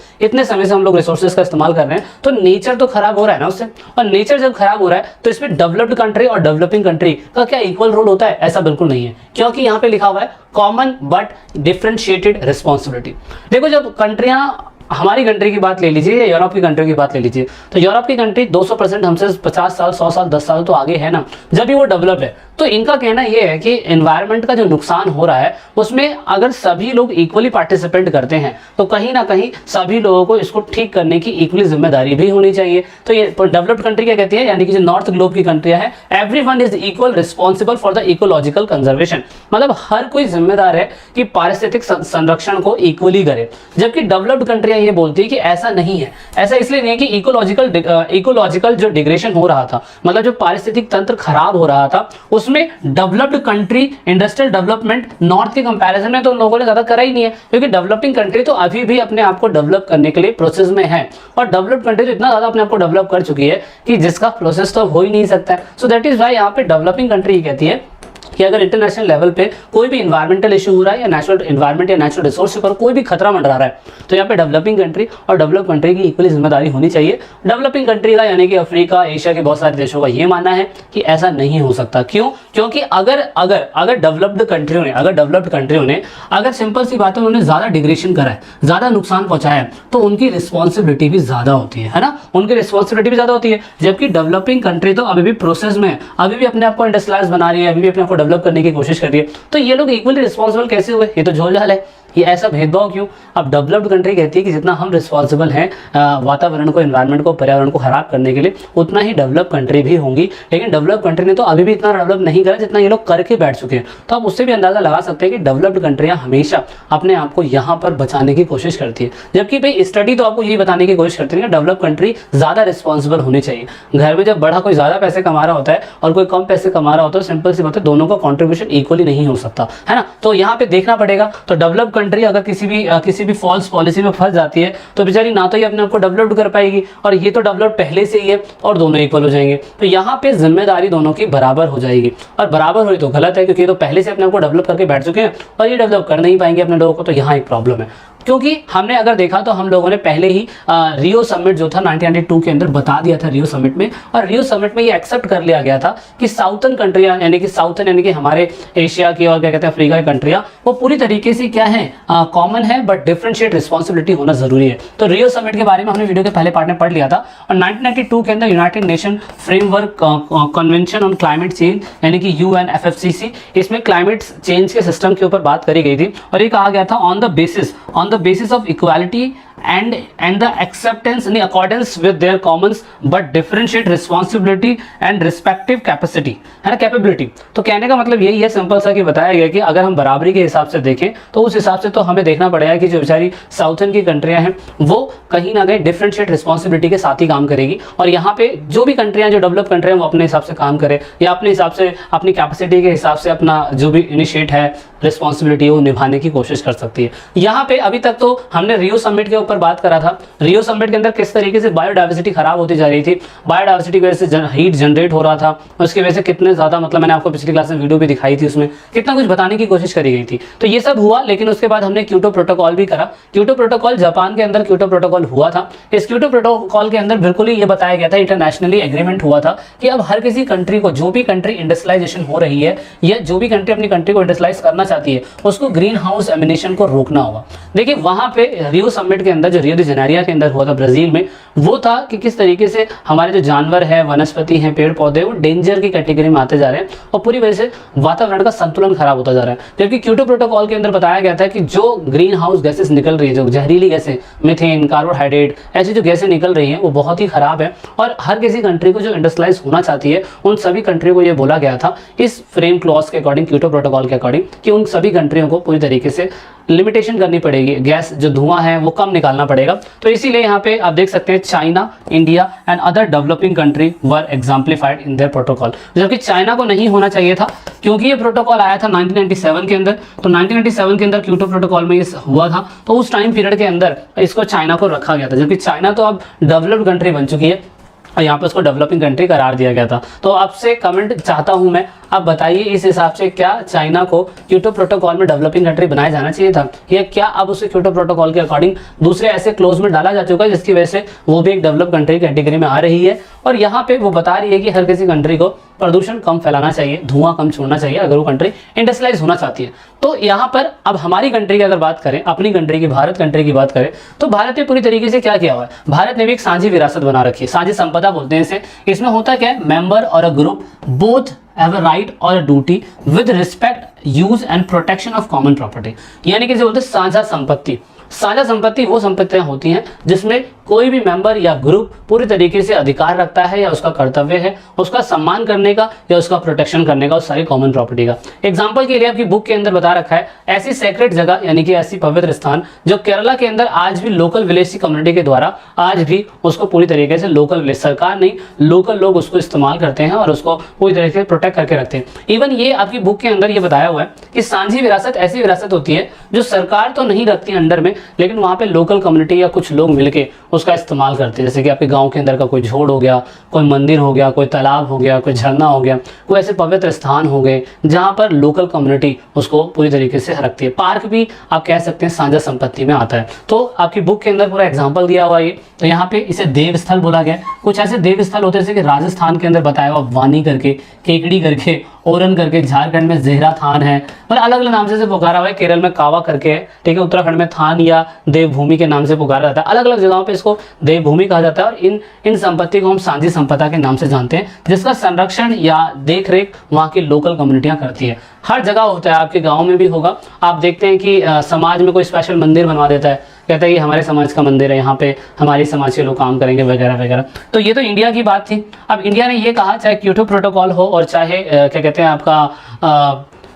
तो नेचर तो खराब हो रहा है ना उससे, और नेचर जब खराब हो रहा है तो इसमें डेवलप्ड कंट्री और डेवलपिंग कंट्री का क्या इक्वल रोल होता है? ऐसा बिल्कुल नहीं है, क्योंकि यहाँ पे लिखा हुआ है कॉमन बट डिफरेंशिएटेड रिस्पॉन्सिबिलिटी। देखो, जब कंट्रियां, हमारी कंट्री की बात ले लीजिए या यूरोप की कंट्री की बात ले लीजिए, तो यूरोप की कंट्री 200% हमसे 50 साल, 100 साल, 10 साल तो आगे है ना, जब भी वो डेवलप है। तो इनका कहना ये है कि एनवायरनमेंट का जो नुकसान हो रहा है उसमें अगर सभी लोग इक्वली पार्टिसिपेट करते हैं तो कहीं ना कहीं सभी लोगों को इसको ठीक करने की इक्वली जिम्मेदारी भी होनी चाहिए। तो ये डेवलप्ड कंट्री क्या कहती है, यानी कि जो नॉर्थ ग्लोब की कंट्रियां हैं, everyone is equal responsible for the ecological conservation, मतलब हर कोई जिम्मेदार है कि पारिस्थितिक संरक्षण को इक्वली करे। जबकि डेवलप्ड कंट्रियां ये बोलती है कि ऐसा नहीं है। ऐसा इसलिए नहीं है कि इकोलॉजिकल जो डिग्रेडेशन हो रहा था, मतलब जो पारिस्थितिक तंत्र खराब हो रहा था, उसमें developed country industrial development north के कंपैरिजन में तो उन लोगों ने ज्यादा करा ही नहीं है, क्योंकि डेवलपिंग कंट्री तो अभी भी अपने आप को डेवलप करने के लिए प्रोसेस में है, और डेवलप्ड कंट्री तो इतना ज्यादा अपने आप को डेवलप कर चुकी है कि जिसका प्रोसेस तो हो ही नहीं सकता है। सो दैट इज वाई यहाँ पे डेवलपिंग कंट्री कहती है कि अगर इंटरनेशनल लेवल पे कोई भी इन्वायरमेंटल इशू हो रहा है या नेचुरल इन्वायरमेंट या नेचुरल रिसोर्स पर कोई भी खतरा मंडरा रहा है, तो यहाँ पे डेवलपिंग कंट्री और डेवलप कंट्री की इक्वली जिम्मेदारी होनी चाहिए। डेवलपिंग कंट्री का यानी कि अफ्रीका, एशिया के बहुत सारे देशों का ये मानना है कि ऐसा नहीं हो सकता। क्यों? क्योंकि अगर डेवलप्ड कंट्रियों ने अगर सिंपल सी बात है उन्होंने ज्यादा डिग्रेडेशन करा है, ज्यादा नुकसान पहुंचाया है, तो उनकी रिस्पॉन्सिबिलिटी भी ज्यादा होती है ना, उनकी रिस्पॉन्सिबिलिटी भी ज्यादा होती है। जबकि डेवलपिंग कंट्री तो अभी भी प्रोसेस में है, अभी भी अपने आप को इंडस्ट्रियलाइज बना रही है, अभी भी अपने आप को डेवलप करने की कोशिश कर रही है। तो ये लोग इक्वली रिस्पॉन्सिबल कैसे हुए? ये तो झोलझाल है, ये ऐसा भेदभाव क्यों? अब डेवलप्ड कंट्री कहती है कि जितना हम रिस्पॉन्सिबल हैं वातावरण को, एनवायरनमेंट को, पर्यावरण को खराब करने के लिए, उतना ही डेवलप कंट्री भी होंगी। लेकिन डेवलप कंट्री ने तो अभी भी इतना डेवलप नहीं करा जितना ये लोग करके बैठ चुके हैं। तो आप उससे भी अंदाजा लगा सकते हैं कि डेवलप्ड कंट्रियां हमेशा अपने आप को यहाँ पर बचाने की कोशिश करती है, जबकि भाई स्टडी तो आपको यही बताने की कोशिश करती है कि डेवलप कंट्री ज्यादा रिस्पॉन्सिबल होनी चाहिए। घर में जब बड़ा कोई ज्यादा पैसे कमा रहा होता है और कोई कम पैसे कमा रहा होता है, सिंपल सी बात है दोनों का कॉन्ट्रीब्यूशन इक्वली नहीं हो सकता, है ना। तो यहाँ पे देखना पड़ेगा। तो डेवलप कंट्री अगर किसी भी फॉल्स पॉलिसी में फंस जाती है तो बेचारी ना तो ये अपने आप को डेवलप कर पाएगी, और ये तो डेवलप पहले से ही है, और दोनों इक्वल हो जाएंगे। तो यहाँ पे जिम्मेदारी दोनों की बराबर हो जाएगी, और बराबर हुई तो गलत है, क्योंकि ये तो पहले से अपने आप को डेवलप करके बैठ चुके हैं और ये डेवलप कर नहीं पाएंगे अपने लोगों को। तो यहाँ एक प्रॉब्लम है। क्योंकि हमने अगर देखा तो हम लोगों ने पहले ही रियो समिट जो था 1992 के अंदर बता दिया था रियो समिट में, और रियो समिट में ये एक्सेप्ट कर लिया गया था कि साउथर्न कंट्रियां यानी कि साउथर्न यानी कि हमारे एशिया की और क्या कहते हैं अफ्रीका की कंट्रियां वो पूरी तरीके से क्या है कॉमन है, बट डिफरेंशिएट रिस्पॉन्सिबिलिटी होना जरूरी है। तो रियो समिट के बारे में हमने वीडियो के पहले पार्ट में पढ़ लिया था। और 1992 के अंदर United nation framework convention on climate change यानी कि UNFCCC, इसमें क्लाइमेट चेंज के सिस्टम के ऊपर बात करी गई थी, और ये कहा गया था on the basis of equality and the acceptance in accordance with their commons but differentiate responsibility and respective capacity, है ना, कैपेबिलिटी। तो कहने का मतलब यही है सिंपल सा कि बताया गया कि अगर हम बराबरी के हिसाब से देखें तो उस हिसाब से तो हमें देखना पड़ेगा कि जो बेचारी साउथर्न की कंट्रियां हैं वो कहीं ना कहीं डिफरेंशिएट रिस्पॉन्सिबिलिटी के साथ ही काम करेगी, और यहाँ पे जो भी कंट्रियां जो डेवलप कंट्रियां वो अपने हिसाब से काम करे या अपने हिसाब से अपनी कैपेसिटी के हिसाब से अपना जो भी इनिशिएट है रिस्पॉन्सिबिलिटी वो निभाने की कोशिश कर सकती है। यहाँ पे अभी तक तो हमने रियो समिट के ऊपर बात करा था। रियो समिट के अंदर किस तरीके से बायोडाइवर्सिटी खराब होती जा रही थी, बायोडाइवर्सिटी की वजह से हीट जनरेट हो रहा था, उसकी वजह से कितने ज्यादा मतलब मैंने आपको पिछली क्लास में वीडियो भी दिखाई थी, उसमें कितना कुछ बताने की कोशिश करी गई थी। तो ये सब हुआ, लेकिन उसके बाद हमने क्योटो प्रोटोकॉल भी करा। क्योटो प्रोटोकॉल जापान के अंदर क्योटो प्रोटोकॉल हुआ था। इस क्योटो प्रोटोकॉल के अंदर बिल्कुल ही ये बताया गया था, इंटरनेशनली एग्रीमेंट हुआ था कि अब हर किसी कंट्री को, जो भी कंट्री इंडस्ट्रियलाइजेशन हो रही है या जो भी कंट्री अपनी कंट्री को इंडस्ट्रियलाइज करना चाहती है, उसको ग्रीन हाउस एमिनेशन को रोकना होगा। देखिए वहां पे रियो समिट के अंदर जो रियो डी जेनेरियो के अंदर हुआ था ब्राजील में, वो था कि किस तरीके से हमारे जो जानवर है, वनस्पति हैं, पेड़ पौधे, वो डेंजर की कैटेगरी में आते जा रहे हैं और पूरी वजह से वातावरण का संतुलन खराब होता जा रहा है। जबकि क्योटो प्रोटोकॉल के अंदर बताया गया था कि जो ग्रीन हाउस गैसेस निकल रही है, जो जहरीली गैसें, मीथेन, कार्बोहाइड्रेट, ऐसी जो गैसें निकल रही हैं वो बहुत ही खराब है, और हर किसी कंट्री को जो इंडस्ट्रियलाइज होना चाहती है उन सभी कंट्री को ये बोला गया था इस फ्रेम क्लॉज के अकॉर्डिंग, क्योटो प्रोटोकॉल के अकॉर्डिंग, कि उन सभी कंट्रियों को पूरी तरीके से लिमिटेशन करनी पड़ेगी, गैस जो धुआं है वो कम निकालना पड़ेगा। तो इसीलिए यहाँ पे आप देख सकते हैं China, India and other developing country were exemplified in their protocol. जबकि चाइना को नहीं होना चाहिए था, क्योंकि ये प्रोटोकॉल आया था 1997 के अंदर। तो 1997 के अंदर क्योटो प्रोटोकॉल में ये हुआ था, तो उस टाइम पीरियड के अंदर इसको चाइना को रखा गया था। जबकि चाइना तो अब डेवलप्ड कंट्री बन चुकी है और यहाँ पे उसको डेवलपिंग कंट्री करार दिया गया था। तो आपसे कमेंट चाहता हूँ मैं, आप बताइए इस हिसाब से क्या चाइना को क्योटो प्रोटोकॉल में डेवलपिंग कंट्री बनाया जाना चाहिए था, या क्या अब उसे क्योटो प्रोटोकॉल के अकॉर्डिंग दूसरे ऐसे क्लोज में डाला जा चुका है जिसकी वजह से वो भी एक डेवलप कंट्री कैटेगरी में आ रही है। और यहाँ पे वो बता रही है कि हर किसी कंट्री को प्रदूषण कम फैलाना चाहिए, धुआं कम छोड़ना चाहिए अगर वो कंट्री इंडस्ट्रियलाइज होना चाहती है। तो यहाँ पर अब हमारी कंट्री की अगर बात करें, अपनी कंट्री की, भारत कंट्री की बात करें, तो भारत ने पूरी तरीके से क्या किया हुआ है, भारत ने भी एक साझी विरासत बना रखी है, साझी संपदा बोलते हैं इसे। इसमें होता क्या है, मेंबर और a group both have a right or a duty with respect, use and protection of common property। यानी कि जो बोलते हैं साझा संपत्ति। साझा संपत्ति वो संपत्तियां होती हैं जिसमें कोई भी मेंबर या ग्रुप पूरी तरीके से अधिकार रखता है या उसका कर्तव्य है उसका सम्मान करने का या उसका प्रोटेक्शन करने का उस सारी कॉमन प्रॉपर्टी का। एग्जांपल के लिए आपकी बुक के अंदर बता रखा है ऐसी सेक्रेट जगह यानी कि ऐसी पवित्र स्थान जो केरला के अंदर आज भी लोकल विलेज कम्युनिटी के द्वारा आज भी उसको पूरी तरीके से लोकल विलेज, सरकार नहीं, लोकल लोग उसको इस्तेमाल करते हैं और उसको पूरी तरीके से प्रोटेक्ट करके रखते हैं। इवन ये आपकी बुक के अंदर ये बताया हुआ है कि साझी विरासत ऐसी विरासत होती है जो सरकार तो नहीं रखती अंडर में, लेकिन वहाँ पे लोकल कम्युनिटी या कुछ लोग मिलके उसका इस्तेमाल करते हैं। जैसे कि आपके गांव के अंदर का कोई झोड़ हो गया, कोई मंदिर हो गया, कोई तालाब हो गया, कोई झरना हो गया, कोई ऐसे पवित्र स्थान हो गए जहाँ पर लोकल कम्युनिटी उसको पूरी तरीके से रखती है। पार्क भी आप कह सकते हैं साझा संपत्ति में आता है। तो आपकी बुक के अंदर पूरा एग्जाम्पल दिया हुआ है। तो यहाँ पे इसे देव स्थल बोला गया। कुछ ऐसे देव स्थल होते हैं जैसे कि राजस्थान के अंदर बताया हुआ वानी करके, केकड़ी करके, ओरन करके, झारखंड में जेहरा थान है, मतलब अलग अलग नाम से पुकारा हुआ है। केरल में कावा करके है, ठीक है, उत्तराखंड में थान या देवभूमि के नाम से पुकारा जाता है। अलग अलग जगहों पे इसको देवभूमि कहा जाता है और इन संपत्ति को हम साझी संपदा के नाम से जानते हैं, जिसका संरक्षण या देख रेख वहाँ की लोकल कम्युनिटियाँ करती है। हर जगह होता है, आपके गाँव में भी होगा। आप देखते हैं कि समाज में कोई स्पेशल मंदिर बनवा देता है, कहता है ये हमारे समाज का मंदिर है, यहाँ पे हमारी समाज के लोग काम करेंगे वगैरह वगैरह। तो ये तो इंडिया की बात थी। अब इंडिया ने ये कहा, चाहे क्योटो प्रोटोकॉल हो और चाहे क्या कहते हैं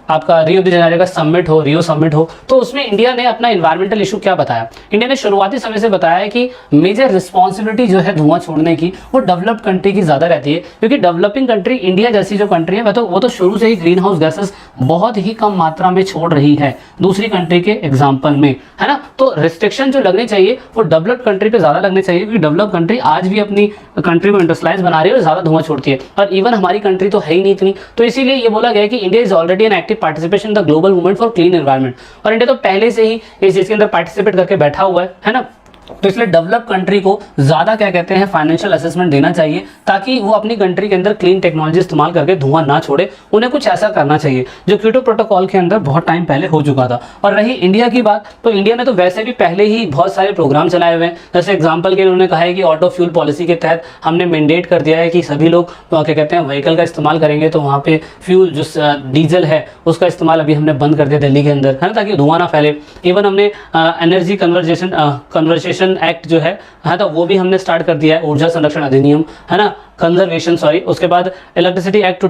आपका रियो डी जेनेरियो का समिट हो, रियो समिट हो, तो उसमें इंडिया ने अपना इन्वायरमेंटल इशू क्या बताया। इंडिया ने शुरुआती समय से बताया है कि मेजर रिस्पॉन्सिबिलिटी जो है धुआं छोड़ने की वो डेवलप्ड कंट्री की ज़्यादा रहती है, क्योंकि डेवलपिंग कंट्री इंडिया जैसी जो कंट्री है वो तो शुरू से ही ग्रीन हाउस गैसेस बहुत ही कम मात्रा में छोड़ रही है दूसरी कंट्री के एग्जाम्पल में, है ना। तो रिस्ट्रिक्शन जो लगने चाहिए वो डेवलप्ड कंट्री पे ज़्यादा लगने चाहिए, क्योंकि डेवलप्ड कंट्री आज भी अपनी कंट्री को इंडस्ट्रियलाइज बना रही है और ज़्यादा धुआं छोड़ती है, और इवन हमारी कंट्री तो है ही नहीं इतनी। तो इसीलिए ये बोला गया कि India is already an active participation the global movement for clean environment. और इंडिया तो पहले से ही इस चीज के अंदर पार्टिसिपेट करके बैठा हुआ है ना। तो इसलिए डेवलप कंट्री को ज्यादा क्या कहते हैं फाइनेंशियल असेसमेंट देना चाहिए, ताकि वो अपनी कंट्री के अंदर क्लीन टेक्नोलॉजी इस्तेमाल करके धुआं ना छोड़े। उन्हें कुछ ऐसा करना चाहिए जो क्योटो प्रोटोकॉल के अंदर बहुत टाइम पहले हो चुका था। और रही इंडिया की बात, तो इंडिया ने तो वैसे भी पहले ही बहुत सारे प्रोग्राम चलाए हुए हैं। जैसे एग्जाम्पल के लिए उन्होंने कहा है कि ऑटो फ्यूल पॉलिसी के तहत हमने मैंडेट कर दिया है कि सभी लोग क्या कहते हैं व्हीकल का इस्तेमाल करेंगे, तो वहाँ पे फ्यूल जो डीजल है उसका इस्तेमाल अभी हमने बंद कर दिया दिल्ली के अंदर, है ना, ताकि धुआं ना फैले। इवन हमने एनर्जी कन्वर्सेशन एक्ट जो है तो वो भी हमने स्टार्ट कर दिया है, ऊर्जा संरक्षण अधिनियम, है ना, कंजर्वेशन सॉरी। उसके बाद इलेक्ट्रिसिटी एक्ट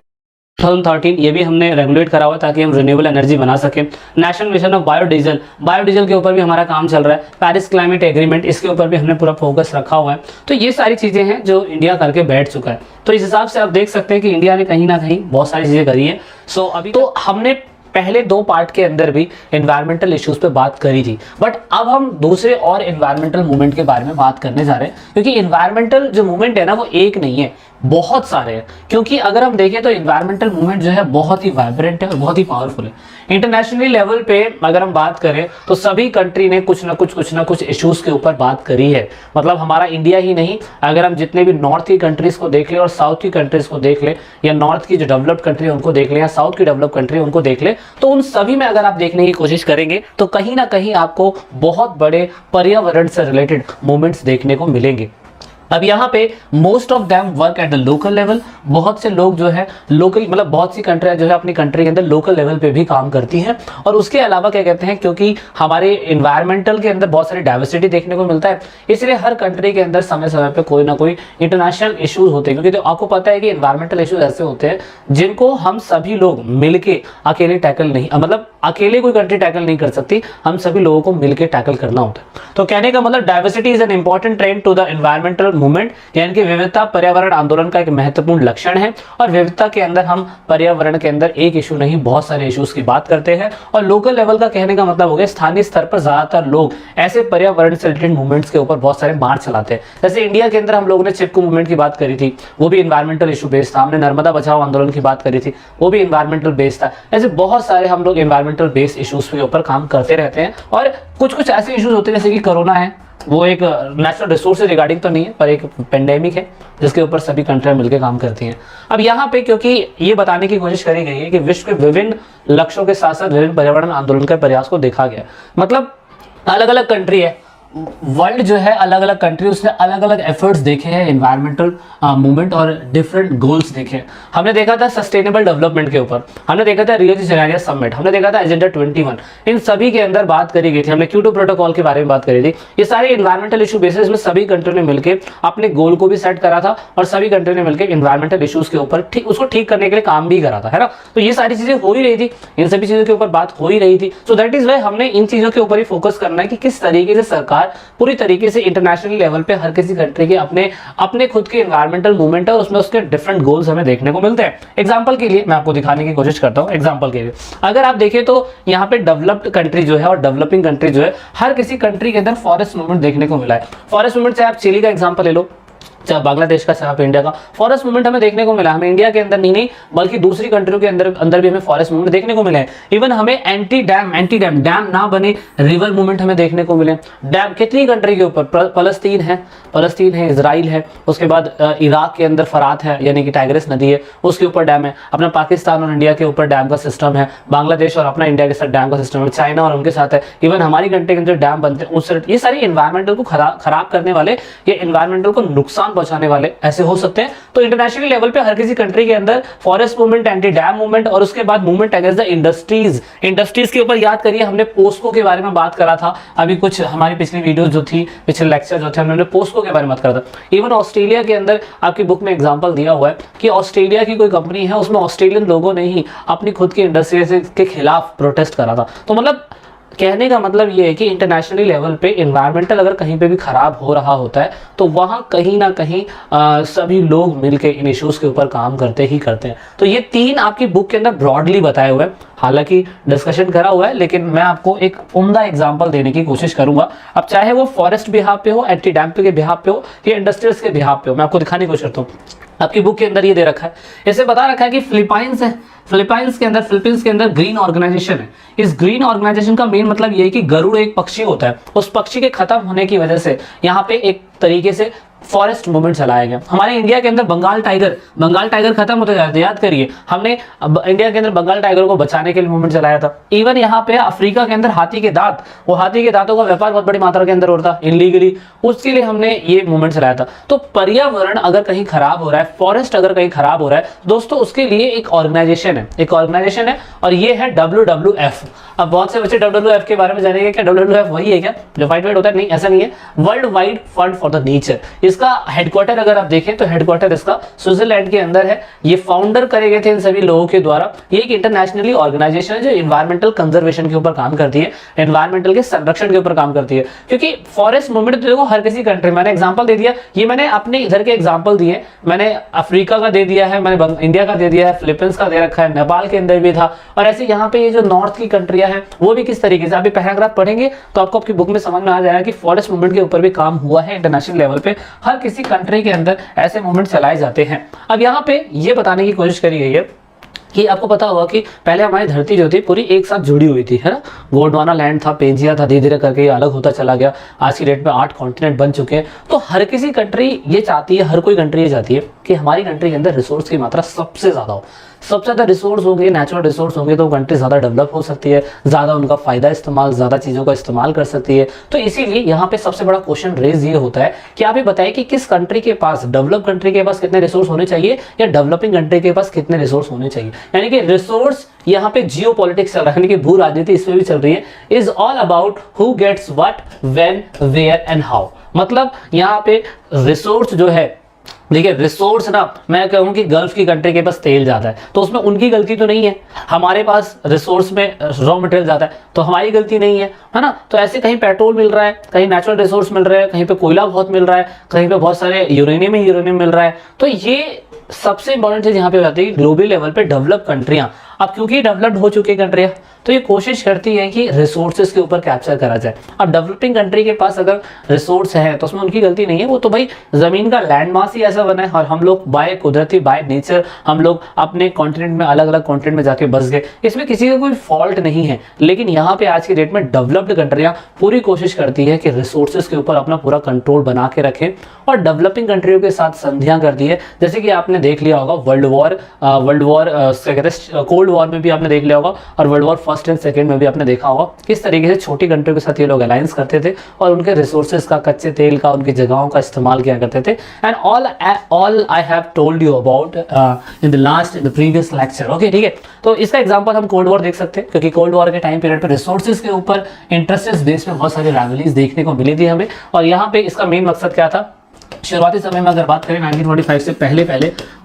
2013 ये भी हमने रेगुलेट करा हुआ ताकि हम रिन्यूएबल एनर्जी बना सकें। नेशनल मिशन ऑफ बायोडीजल के ऊपर भी हमारा काम चल रहा है। पेरिस क्लाइमेट एग्रीमेंट, इसके ऊपर भी हमने पूरा फोकस रखा हुआ है। तो ये सारी चीज़ें हैं जो इंडिया करके बैठ चुका है। तो इस हिसाब से आप देख सकते हैं कि इंडिया ने कहीं ना कहीं बहुत सारी चीज़ें करी है। सो अभी तो हमने पहले 2 पार्ट के अंदर भी एनवायरमेंटल इश्यूज पे बात करी थी, बट अब हम दूसरे और एनवायरमेंटल मूवमेंट के बारे में बात करने जा रहे हैं, क्योंकि एनवायरमेंटल जो मूवमेंट है ना वो एक नहीं है, बहुत सारे हैं। क्योंकि अगर हम देखें तो एनवायरमेंटल मूवमेंट जो है बहुत ही वाइब्रेंट है और बहुत ही पावरफुल है। इंटरनेशनली लेवल पे अगर हम बात करें तो सभी कंट्री ने कुछ ना कुछ इश्यूज के ऊपर बात करी है। मतलब हमारा इंडिया ही नहीं, अगर हम जितने भी नॉर्थ की कंट्रीज को देख ले और साउथ की कंट्रीज को देख ले, या नॉर्थ की जो डेवलप्ड कंट्री है उनको देख ले, या साउथ की डेवलप्ड कंट्री है उनको देख ले, तो उन सभी में अगर आप देखने की कोशिश करेंगे तो कहीं ना कहीं आपको बहुत बड़े पर्यावरण से रिलेटेड मूवमेंट्स देखने को मिलेंगे। अब यहाँ पे most of them work at the local level. बहुत से लोग जो है लोकल, मतलब बहुत सी कंट्रियाँ जो है अपनी कंट्री के अंदर लोकल लेवल पे भी काम करती हैं। और उसके अलावा क्या कहते हैं, क्योंकि हमारे इन्वायरमेंटल के अंदर बहुत सारी डाइवर्सिटी देखने को मिलता है, इसलिए हर कंट्री के अंदर समय समय पे कोई ना कोई इंटरनेशनल इश्यूज होते हैं। क्योंकि तो आपको पता है कि इन्वायरमेंटल इश्यूज ऐसे होते हैं जिनको हम सभी लोग मिलके अकेले टैकल नहीं, मतलब अकेले कोई कंट्री टैकल नहीं कर सकती, हम सभी लोगों को मिलकर टैकल करना होता है। तो कहने का मतलब diversity is an important trend to the environmental movement, यानी कि विविधता पर्यावरण आंदोलन का एक महत्वपूर्ण लक्षण है। और विविधता के अंदर हम पर्यावरण के अंदर एक इशू नहीं बहुत सारे इश्यूज की बात करते हैं। और लोकल लेवल का कहने का मतलब हो गया स्थानीय स्तर पर ज्यादातर लोग ऐसे पर्यावरण से रिलेटेड मूवमेंट्स के ऊपर बहुत सारे मार्च चलाते हैं। जैसे इंडिया के अंदर हम लोगों ने चिपको मूवमेंट की बात करी थी, वो भी एनवायरमेंटल इशू बेस्ड था। हमने नर्मदा बचाओ आंदोलन की बात करी थी, वो भी एनवायरमेंटल बेस्ड था। ऐसे बहुत सारे हम लोग एनवायरमेंटल बेस्ड इश्यूज के ऊपर काम करते रहते हैं। और कुछ ऐसे इश्यूज होते हैं जैसे कि कोरोना है, वो एक नेचुरल रिसोर्स से रिगार्डिंग तो नहीं है पर एक पेंडेमिक है जिसके ऊपर सभी कंट्रियां मिलकर काम करती हैं। अब यहाँ पे क्योंकि ये बताने की कोशिश करी गई है कि विश्व के विभिन्न लक्ष्यों के साथ साथ विभिन्न पर्यावरण आंदोलन के प्रयास को देखा गया, मतलब अलग अलग कंट्री है, वर्ल्ड जो है अलग अलग कंट्री, उसने अलग अलग एफर्ट्स देखे हैं एनवायरमेंटल मूवमेंट और डिफरेंट गोल्स देखे हैं। हमने देखा था सस्टेनेबल डेवलपमेंट के ऊपर, हमने देखा था रियो डी जेनेरियो समिट, हमने देखा था एजेंडा 21, इन सभी के अंदर बात करी गई थी। हमने क्योटो प्रोटोकॉल के बारे में बात करी थी। ये सारे एनवायरमेंटल इशू बेसिस में सभी कंट्री ने मिलकर अपने गोल को भी सेट करा था और सभी कंट्री ने मिलकर एनवायरमेंटल इशूज के ऊपर उसको ठीक करने के लिए काम भी करा था, है ना। तो ये सारी चीजें हो ही रही थी, इन सभी चीजों के ऊपर बात हो ही रही थी। सो दैट इज वाई हमने इन चीजों के ऊपर ही फोकस करना है कि किस तरीके से सरकार पूरी तरीके से इंटरनेशनल लेवल पे हर किसी कंट्री के अपने खुद के एनवायरमेंटल मूवमेंट है, उसमें उसके डिफरेंट गोल्स हमें देखने को मिलते हैं। एग्जांपल के लिए मैं आपको दिखाने की कोशिश करता हूं। एग्जांपल के लिए अगर आप देखें तो यहाँ पे डेवलप्ड कंट्री जो है और डेवलपिंग कंट्री जो है, हर किसी कंट्री के अंदर फॉरेस्ट मूवमेंट देखने को मिला है। फॉरेस्ट मूवमेंट से आप चिली का एग्जांपल ले लो, चाहे बांग्लादेश का, चाहे इंडिया का, फॉरेस्ट मूवमेंट हमें देखने को मिला। हमें इंडिया के अंदर नहीं बल्कि दूसरी कंट्रियों के अंदर भी हमें फॉरेस्ट मूवमेंट देखने को मिले हैं। इवन हमें एंटी डैम ना बने रिवर मूवमेंट हमें देखने को मिले। डैम कितनी कंट्री के ऊपर, फलस्तीन है, इजराइल है, उसके बाद इराक के अंदर फरात है यानी कि टाइग्रिस नदी है, उसके ऊपर डैम है। अपना पाकिस्तान और इंडिया के ऊपर डैम का सिस्टम है, बांग्लादेश और अपना इंडिया के साथ डैम का सिस्टम है, चाइना और उनके साथ है। इवन हमारी कंट्री के अंदर डैम बनते हैं, उससे ये सारी एनवायरमेंटल को खराब करने वाले, ये एनवायरमेंटल को नुकसान पहुंचाने वाले ऐसे हो सकते हैं। तो इंटरनेशनल लेवल पे हर किसी कंट्री के अंदर forest movement, anti dam movement और उसके बाद मूवमेंट अगेंस्ट द इंडस्ट्रीज के ऊपर याद करिए हमने पोस्को के बारे में बात करा था। अभी कुछ हमारी पिछली वीडियो जो थी, पिछले लेक्चर जो थे, हमने पोस्को के बारे में बात करा था। इवन ऑस्ट्रेलिया के अंदर आपकी बुक में एग्जांपल दिया हुआ है कि ऑस्ट्रेलिया की कोई कंपनी है, उसमें ऑस्ट्रेलियन लोगों ने ही अपनी खुद की इंडस्ट्री के खिलाफ प्रोटेस्ट करा था। तो मतलब कहने का मतलब ये है कि इंटरनेशनली लेवल पे एनवायरमेंटल अगर कहीं पे भी खराब हो रहा होता है तो वहाँ कहीं ना कहीं सभी लोग मिलके इन इश्यूज के ऊपर काम करते हैं। तो ये 3 आपकी बुक के अंदर ब्रॉडली बताए हुए हैं, हालांकि डिस्कशन करा हुआ है, लेकिन मैं आपको एक उम्दा एग्जांपल देने की कोशिश करूंगा। अब चाहे वो फॉरेस्ट बिहाफ पे हो, एंटी डैम पे के बिहाफ पे हो या इंडस्ट्रीज के बिहाफ पे हो, मैं आपको दिखाने की कोशिश करता हूँ। आपकी बुक के अंदर ये दे रखा है, इसे बता रखा है कि फिलीपाइंस है, फिलीपाइंस के अंदर ग्रीन ऑर्गेनाइजेशन है। इस ग्रीन ऑर्गेनाइजेशन का मेन मतलब ये है कि गरुड़ एक पक्षी होता है, उस पक्षी के खत्म होने की वजह से यहाँ पे एक तरीके से फॉरेस्ट मूवमेंट चलाया गया। हमारे इंडिया के अंदर बंगाल टाइगर खत्म होते जा रहे थे, याद करिए, हमने इंडिया के अंदर बंगाल टाइगर को बचाने के लिए मूवमेंट चलाया था। इवन यहाँ पे अफ्रीका के अंदर हाथी के दांत, वो हाथी के दांतों का व्यापार बहुत बड़ी मात्रा के अंदर होता है इनलीगली, उसके लिए हमने ये मूवमेंट चलाया था। तो पर्यावरण अगर कहीं खराब हो रहा है, फॉरेस्ट अगर कहीं खराब हो रहा है दोस्तों, उसके लिए एक ऑर्गेनाइजेशन है और ये है WWF। अब बहुत से बच्चे WWF के बारे में जानेंगे, क्या WWF वही है क्या जो वाइड वाइड होता है? नहीं, ऐसा नहीं है, world wide fund for the nature. इसका हेडक्वार्टर अगर आप देखें तो हेडक्वार्टर इसका स्विट्जरलैंड के अंदर है। ये फाउंडर करे गए थे इन सभी लोगों के द्वारा। ये एक इंटरनेशनली ऑर्गेनाइजेशन है जो एनवायरमेंटल कंजर्वेशन के ऊपर काम करती है, एनवायरमेंटल के संरक्षण के ऊपर काम करती है। क्योंकि फॉरेस्ट मूवमेंट तो देखो हर किसी कंट्री, मैंने एग्जांपल दे दिया, ये मैंने अपने इधर के एग्जांपल दिए, मैंने अफ्रीका का दे दिया है, मैंने इंडिया का दे दिया है, फिलीपींस का दे रखा है, नेपाल के अंदर भी था, और ऐसे यहाँ पे ये जो नॉर्थ की कंट्रियां हैं वो भी किस तरीके से, अभी पैराग्राफ पढ़ेंगे तो आपको आपकी बुक में समझ में आ जाएगा कि फॉरेस्ट मूवमेंट के ऊपर भी काम हुआ है इंटरनेशनल लेवल पे। हर किसी कंट्री के अंदर ऐसे मूवमेंट चलाए जाते हैं। अब यहाँ पे ये बताने की कोशिश करी गई है कि आपको पता होगा कि पहले हमारी धरती जो थी पूरी एक साथ जुड़ी हुई थी, है ना, गोंडवाना लैंड था, पेंजिया था, धीरे धीरे करके ये अलग होता चला गया। आज की डेट में 8 कॉन्टिनेंट बन चुके हैं। तो हर किसी कंट्री ये चाहती है, हर कोई कंट्री ये चाहती है कि हमारी कंट्री के अंदर रिसोर्स की मात्रा सबसे ज्यादा हो। सबसे ज्यादा रिसोर्स होंगे, नेचुरल रिसोर्स होंगे तो कंट्री ज्यादा डेवलप हो सकती है, ज्यादा उनका फायदा इस्तेमाल, ज्यादा चीजों का इस्तेमाल कर सकती है। तो इसीलिए यहाँ पे सबसे बड़ा क्वेश्चन रेज ये होता है कि आप ये बताइए कि किस कंट्री के पास, डेवलप कंट्री के पास कितने रिसोर्स होने चाहिए या डेवलपिंग कंट्री के पास कितने रिसोर्स होने चाहिए। यानी कि रिसोर्स यहाँ पे जियो पॉलिटिक्स चल रहा है, यानी कि भू राजनीति इसमें भी चल रही है। Is all about who gets what, when, where and how. मतलब यहाँ पे रिसोर्स जो है, देखिए रिसोर्स ना, मैं कहूँ कि गल्फ की कंट्री के पास तेल ज्यादा है तो उसमें उनकी गलती तो नहीं है, हमारे पास रिसोर्स में रॉ मटेरियल ज्यादा है तो हमारी गलती नहीं है ना। तो ऐसे कहीं पेट्रोल मिल रहा है, कहीं नेचुरल रिसोर्स मिल रहा है, कहीं पे कोयला बहुत मिल रहा है, कहीं पे बहुत सारे यूरेनियम मिल रहा है। तो ये सबसे इंपॉर्टेंट चीज यहाँ पे हो जाती है ग्लोबल लेवल पे डेवलप कंट्रियां, अब क्योंकि डेवलप्ड हो चुकी कंट्रियां तो ये कोशिश करती है कि रिसोर्सेज के ऊपर कैप्चर करा जाए। अब डेवलपिंग कंट्री के पास अगर रिसोर्स है तो उसमें उनकी गलती नहीं है, वो तो भाई जमीन का लैंड मास ही ऐसा बना है और हम लोग बाय कुदरती, बाय नेचर हम लोग अपने कॉन्टिनेंट में, अलग अलग कॉन्टिनेंट में जाके बस गए, इसमें किसी का कोई फॉल्ट नहीं है। लेकिन यहाँ पे आज की डेट में डेवलप्ड कंट्रियां पूरी कोशिश करती है कि रिसोर्सेज के ऊपर अपना पूरा कंट्रोल बना के रखें और डेवलपिंग कंट्रियों के साथ संधियां करती है। जैसे कि आपने देख लिया होगा वर्ल्ड वॉर कोल्ड वॉर में भी आपने देख लिया होगा और world war first and second में भी आपने देखा होगा किस तरीके से छोटी कंट्रियों के साथ ये लोग अलायंस करते थे और उनके रिसोर्सेज का, कच्चे तेल का, उनकी जगहों का इस्तेमाल किया करते थे। And all I have told you about in the previous lecture. Okay, ठीक है। तो इसका एग्जांपल हम कोल्ड वॉर देख सकते हैं क्योंकि कोल्ड वॉर के टाइम पीरियड पे रिसोर्सेज के ऊपर इंटरेस्ट बेस पे बहुत सारी रैवलीज देखने को मिली थी हमें। और यहाँ पे इसका मेन मकसद क्या था, शुरुआती समय में अगर बात करें 1945 से पहले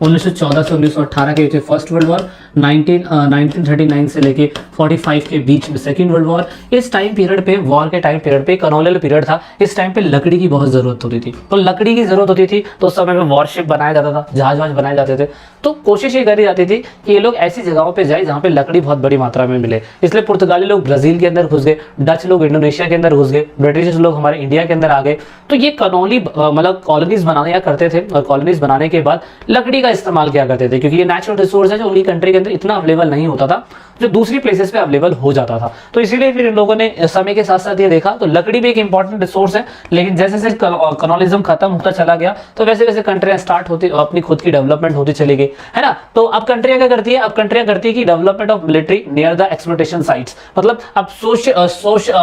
1914 से 1918 के बीच फर्स्ट वर्ल्ड वॉर, 1939 से लेके 45 के बीच में सेकंड वर्ल्ड वॉर। इस टाइम पीरियड पे, वॉर के टाइम पीरियड पे कॉलोनियल पीरियड था, इस टाइम पे लकड़ी की बहुत जरूरत होती थी। तो लकड़ी की जरूरत होती थी तो उस समय में वॉरशिप बनाया जाता था, जहाज वहाज बनाए जाते थे। तो कोशिश ये करी जाती थी कि ये लोग ऐसी जगहों पे जाए जहाँ पे लकड़ी बहुत बड़ी मात्रा में मिले। इसलिए पुर्तगाली लोग ब्राजील के अंदर घुस गए, डच लोग इंडोनेशिया के अंदर घुस गए, ब्रिटिश लोग हमारे इंडिया के अंदर आ गए। तो ये मतलब कॉलोनीज बनाया करते थे और कॉलोनीज बनाने के बाद लकड़ी का इस्तेमाल किया करते थे क्योंकि ये नेचुरल रिसोर्स है जो उनकी कंट्री के अंदर इतना अवेलेबल नहीं होता था जो दूसरी प्लेसेस पे अवेलेबल हो जाता था। तो इसीलिए फिर इन लोगों ने समय के साथ साथ ये देखा तो लकड़ी भी एक इंपॉर्टेंट रिसोर्स है, लेकिन जैसे जैसे कॉलोनिज्म खत्म होता चला गया तो वैसे वैसे कंट्रियां स्टार्ट होती, अपनी खुद की डेवलपमेंट होती चली गई, है ना। तो अब कंट्रियां क्या करती है, अब कंट्रियां करती है कि development of military near the exploitation sites. मतलब अब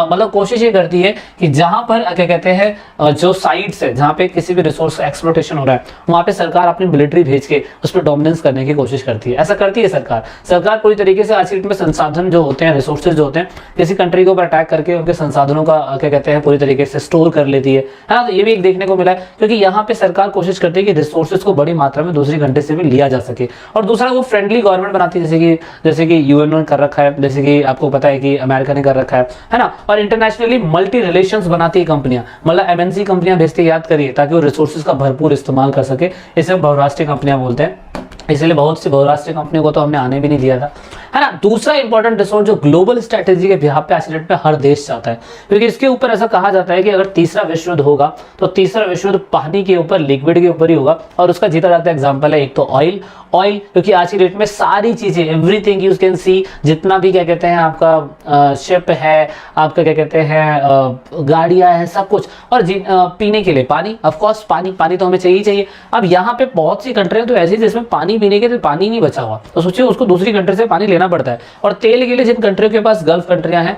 मतलब कोशिश ये करती है कि जहां पर क्या कहते हैं जो साइट्स है जहां पे किसी भी रिसोर्स का एक्सप्लोटेशन हो रहा है वहां पे सरकार अपनी मिलिट्री भेज के उस पर डोमिनेंस करने की कोशिश करती है। ऐसा करती है सरकार पूरी तरीके से आज की डेट में संसाधन जो होते हैं, रिसोर्सेज जो होते हैं, किसी कंट्री के ऊपर अटैक करके उनके संसाधनों का क्या कहते हैं पूरी तरीके से स्टोर कर लेती है ना। तो ये भी एक देखने को मिला है क्योंकि यहाँ पे सरकार कोशिश करती है कि रिसोर्सेज को बड़ी मात्रा में दूसरी कंट्री से भी लिया जा सके। और दूसरा वो फ्रेंडली गवर्नमेंट बनाती है, जैसे कि यूएन ने कर रखा है, जैसे कि आपको पता है कि अमेरिका ने कर रखा है ना। और इंटरनेशनली मल्टी रिलेशंस बनाती है कंपनियां, मतलब एमएनसी कंपनियां भेजती है, याद करिए, ताकि वो रिसोर्सेज का भरपूर इस्तेमाल कर सके। इसे हम बहुराष्ट्रीय कंपनियां बोलते हैं। इसलिए बहुत सी बहुराष्ट्रीय कंपनियों को तो हमने आने भी नहीं दिया था, है ना। दूसरा इंपॉर्टेंट रिसोर्स जो ग्लोबल स्ट्रेटेजी के बिहाफ पे आज की डेट में हर देश चाहता है, क्योंकि इसके ऊपर ऐसा कहा जाता है कि अगर तीसरा विश्व युद्ध होगा तो तीसरा विश्व युद्ध पानी के ऊपर, लिक्विड के ऊपर ही होगा, और उसका जीता जाता एग्जाम्पल है एक तो ऑयल। क्योंकि आज की डेट में सारी चीजें, एवरीथिंग यू कैन सी, जितना भी क्या कहते हैं आपका शिप है, आपका क्या कहते हैं गाड़ियां हैं, सब कुछ, और पीने के लिए पानी, ऑफ कोर्स पानी तो हमें चाहिए ही चाहिए। अब यहाँ पे बहुत सी कंट्रियां तो ऐसी जिसमें पानी पीने के लिए पानी नहीं बचा हुआ, तो सोचिए उसको दूसरी कंट्री से पानी लेना पड़ता है। और तेल के लिए जिन कंट्रियों के पास गल्फ कंट्रियां हैं,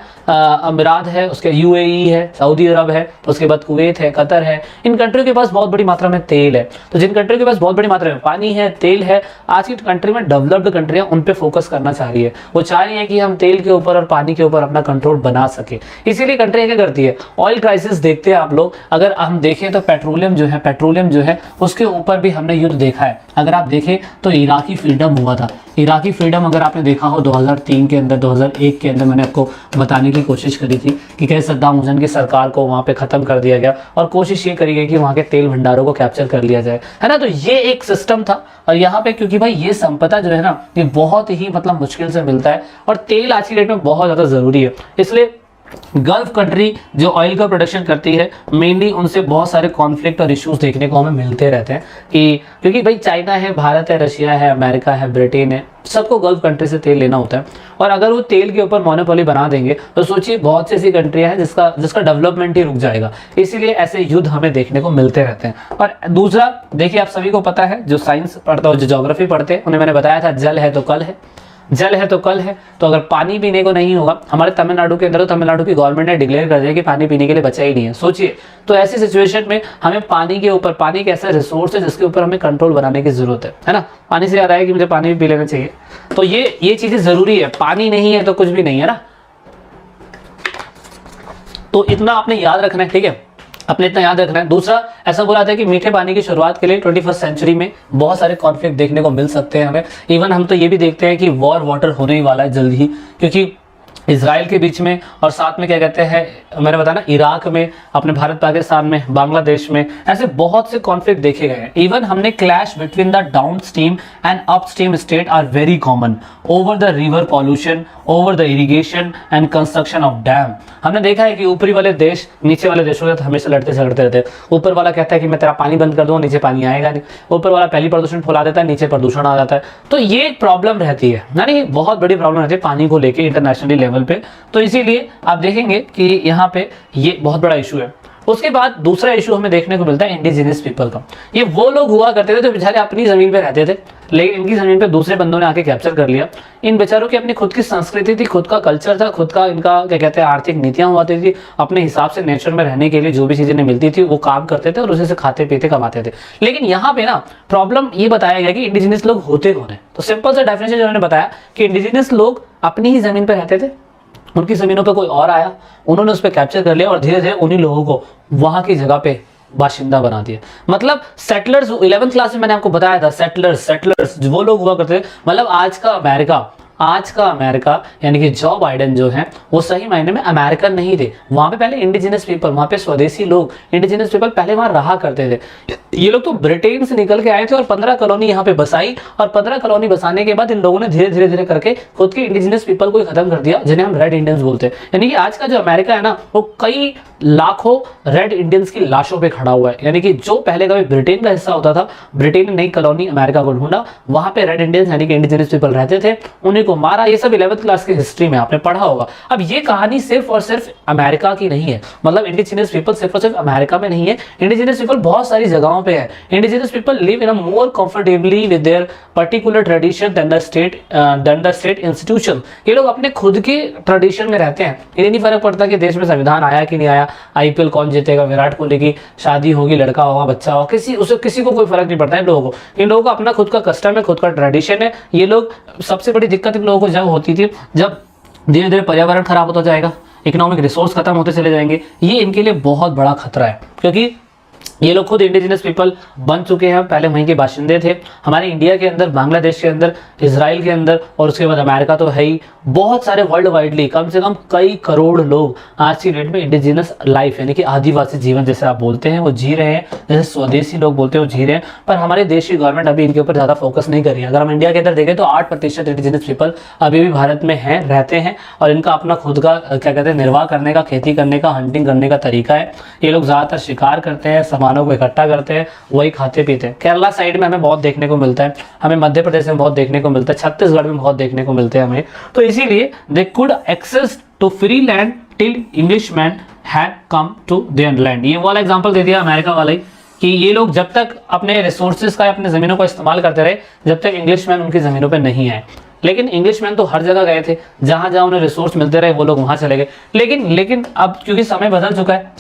अमीरात है, उसके UAE है, सऊदी अरब है, उसके बाद कुवैत है, कतर है, इन कंट्रियों के पास बहुत बड़ी मात्रा में तेल है। तो जिन कंट्रियों के पास बहुत बड़ी मात्रा में पानी है, तेल है, आज की कंट्री में डेवलप्ड कंट्रियां उन पे फोकस करना चाह रही है। वो चाह रही है कि हम तेल के ऊपर और पानी के ऊपर अपना कंट्रोल बना सके। इसीलिए कंट्री क्या करती है, ऑयल क्राइसिस देखते हैं आप लोग, अगर हम देखें तो पेट्रोलियम जो है उसके ऊपर भी हमने युद्ध देखा है। अगर आप देखें तो इराकी फ्रीडम हुआ था। इराकी फ्रीडम अगर आपने देखा हो 2003 के अंदर, 2001 के अंदर, मैंने आपको बताने की कोशिश करी थी कि कैसे सद्दाम हुसैन की सरकार को वहाँ पे ख़त्म कर दिया गया और कोशिश ये करी गई कि वहाँ के तेल भंडारों को कैप्चर कर लिया जाए, है ना। तो ये एक सिस्टम था, और यहाँ पे क्योंकि भाई ये संपदा जो है ना, ये बहुत ही मतलब मुश्किल से मिलता है, और तेल आज की डेट में बहुत ज़्यादा ज़रूरी है। इसलिए गल्फ कंट्री जो ऑयल का प्रोडक्शन करती है, मेनली उनसे बहुत सारे कॉन्फ्लिक्ट और इश्यूज देखने को हमें मिलते रहते हैं कि क्योंकि भाई चाइना है, भारत है, रशिया है, अमेरिका है, ब्रिटेन है, सबको गल्फ कंट्री से तेल लेना होता है। और अगर वो तेल के ऊपर मोनोपोली बना देंगे तो सोचिए बहुत सी ऐसी कंट्रियां हैं जिसका डेवलपमेंट ही रुक जाएगा। इसीलिए ऐसे युद्ध हमें देखने को मिलते रहते हैं। और दूसरा देखिए, आप सभी को पता है, जो साइंस पढ़ता हो, जो ज्योग्राफी पढ़ते हैं, उन्हें मैंने बताया था जल है तो कल है, जल है तो कल है। तो अगर पानी पीने को नहीं होगा, हमारे तमिलनाडु के अंदर, तो तमिलनाडु की गवर्नमेंट ने डिक्लेयर कर दिया कि पानी पीने के लिए बचा ही नहीं है। सोचिए, तो ऐसी सिचुएशन में हमें पानी के ऊपर, पानी एक ऐसा रिसोर्स है जिसके ऊपर हमें कंट्रोल बनाने की जरूरत है ना। पानी से याद आया कि मुझे पानी भी पी लेना चाहिए। तो ये चीजें जरूरी है, पानी नहीं है तो कुछ भी नहीं है ना। तो इतना आपने याद रखना है, ठीक है, अपने इतना याद रखना है। दूसरा, ऐसा बोला था कि मीठे पानी की शुरुआत के लिए 21st सेंचुरी में बहुत सारे कॉन्फ्लिक्ट देखने को मिल सकते हैं हमें। इवन हम तो ये भी देखते हैं कि वॉर वाटर होने ही वाला है जल्द ही, क्योंकि इजराइल के बीच में और साथ में क्या कहते हैं, मैंने बताया ना, इराक में, अपने भारत पाकिस्तान में, बांग्लादेश में, ऐसे बहुत से कॉन्फ्लिक्ट देखे गए हैं। इवन हमने clash between the down stream and up stream state are very common over the river pollution, over the irrigation and construction of dam. हमने देखा है कि ऊपरी वाले देश नीचे वाले देशों के साथ हमेशा लड़ते झगड़ते रहते हैं। ऊपर वाला कहता है कि मैं तेरा पानी बंद कर दूँ, नीचे पानी आएगा नहीं। ऊपर वाला पहली प्रदूषण फैला देता है, नीचे प्रदूषण आ जाता है। तो ये एक प्रॉब्लम रहती है, यानी बहुत बड़ी प्रॉब्लम रहती है पानी को लेकर इंटरनेशनली लेवल पे। तो इसीलिए आप देखेंगे कि यहाँ पे ये बहुत बड़ा इशू है। उसके बाद दूसरा इशू हमें देखने को मिलता है इंडिजिनस पीपल का। ये वो लोग हुआ करते थे जो बेचारे अपनी जमीन पे रहते थे, लेकिन इनकी जमीन पे दूसरे बंदों ने आके कैप्चर कर लिया। इन बेचारों की अपनी खुद की संस्कृति थी, खुद का कल्चर था, खुद का इनका क्या कहते हैं आर्थिक नीतियां हुआती थी। अपने हिसाब से नेचर में रहने के लिए जो भी चीजें मिलती थी वो काम करते थे और उसे से खाते पीते कमाते थे। लेकिन यहाँ पे ना प्रॉब्लम ये बताया गया कि इंडिजिनस लोग होते कौन है। तो सिंपल सा डेफिनेशन जो मैंने बताया कि इंडिजिनस लोग अपनी ही जमीन पे रहते थे, उनकी जमीनों पे कोई और आया, उन्होंने उस पर कैप्चर कर लिया और धीरे धीरे उन्हीं लोगों को वहां की जगह पे बाशिंदा बना दिया। मतलब सेटलर्स, 11th क्लास में मैंने आपको बताया था, सेटलर्स वो लोग हुआ करते थे। मतलब आज का अमेरिका यानी कि जो बाइडेन जो है वो सही मायने में अमेरिकन नहीं थे। वहां पे पहले इंडिजिनस पीपल, वहां पे स्वदेशी लोग, इंडिजिनस पीपल पहले वहां रहा करते थे। ये लोग तो ब्रिटेन से निकल के आए थे और 15 कॉलोनी यहाँ पे बसाई, और 15 कॉलोनी बसाने के बाद इन लोगों ने धीरे धीरे करके खुद के इंडिजिनस पीपल को खत्म कर दिया, जिन्हें हम रेड इंडियंस बोलते हैं। यानी कि आज का जो अमेरिका है ना, वो कई लाखों रेड इंडियंस की लाशों पे खड़ा हुआ है। यानी कि जो पहले कभी ब्रिटेन का हिस्सा होता था, ब्रिटेन ने नई कॉलोनी अमेरिका को ढूंढा, वहां पे रेड इंडियंस यानी कि इंडिजिनस पीपल रहते थे, उन्हीं को मारा। ये सब 11th क्लास की हिस्ट्री में आपने पढ़ा होगा। अब ये कहानी सिर्फ और सिर्फ अमेरिका की नहीं है, मतलब इंडिजिनस पीपल सिर्फ और सिर्फ अमेरिका में नहीं है, इंडिजिनस पीपल बहुत सारी जगहों पे है। Indigenous people live in a more comfortably with their particular tradition than the state institution. ये लोग अपने खुद के ट्रेडिशन में रहते हैं। इन्हें नहीं फर्क पड़ता कि देश में संविधान आया कि नहीं आया, IPL कौन जीतेगा, विराट कोहली की शादी होगी, लड़का होगा, बच्चा होगा, किसी को कोई फर्क नहीं पड़ता है। इन लोगों को अपना खुद का कस्टम है, खुद का ट्रेडिशन है। ये लोग, सबसे बड़ी दिक्कत इन लोगों को जब होती थी, जब धीरे धीरे पर्यावरण खराब होता जाएगा, इकोनॉमिक रिसोर्स खत्म होते चले जाएंगे। ये इनके लिए बहुत बड़ा खतरा है, क्योंकि ये लोग खुद इंडिजिनस पीपल बन चुके हैं, पहले वहीं के बाशिंदे थे। हमारे इंडिया के अंदर, बांग्लादेश के अंदर, इजराइल के अंदर और उसके बाद अमेरिका तो है ही, बहुत सारे वर्ल्ड वाइडली कम से कम कई करोड़ लोग आज की डेट में इंडिजिनस लाइफ यानी कि आदिवासी जीवन जैसे आप बोलते हैं वो जी रहे हैं, जैसे स्वदेशी लोग बोलते हैं वो जी रहे हैं। पर हमारे देश की गवर्नमेंट अभी इनके ऊपर ज़्यादा फोकस नहीं कर रही है। अगर हम इंडिया के अंदर देखें तो 8% इंडिजिनस पीपल अभी भी भारत में हैं, रहते हैं और इनका अपना खुद का क्या कहते हैं निर्वाह करने का, खेती करने का, हंटिंग करने का तरीका है। ये लोग ज़्यादातर शिकार करते हैं, सामानों को इकट्ठा करते हैं, वही खाते पीते हैं। केरला साइड में हमें बहुत देखने को मिलता है, हमें मध्य प्रदेश में बहुत देखने को मिलता है, छत्तीसगढ़ में बहुत देखने को मिलते हैं हमें। तो इसीलिए they could access to free land till Englishman had come to their land. ये वाला एग्जांपल दे दिया अमेरिका वाला ही कि ये लोग जब तक अपने रिसोर्सेज का, अपने ज़मीनों का इस्तेमाल करते रहे, जब तक इंग्लिशमैन उनकी ज़मीनों पे नहीं आए। लेकिन इंग्लिशमैन तो हर जगह गए थे, जहां जहां उन्हें रिसोर्स मिलते रहे वो लोग वहां चले गए। लेकिन अब क्योंकि समय बदल चुका है,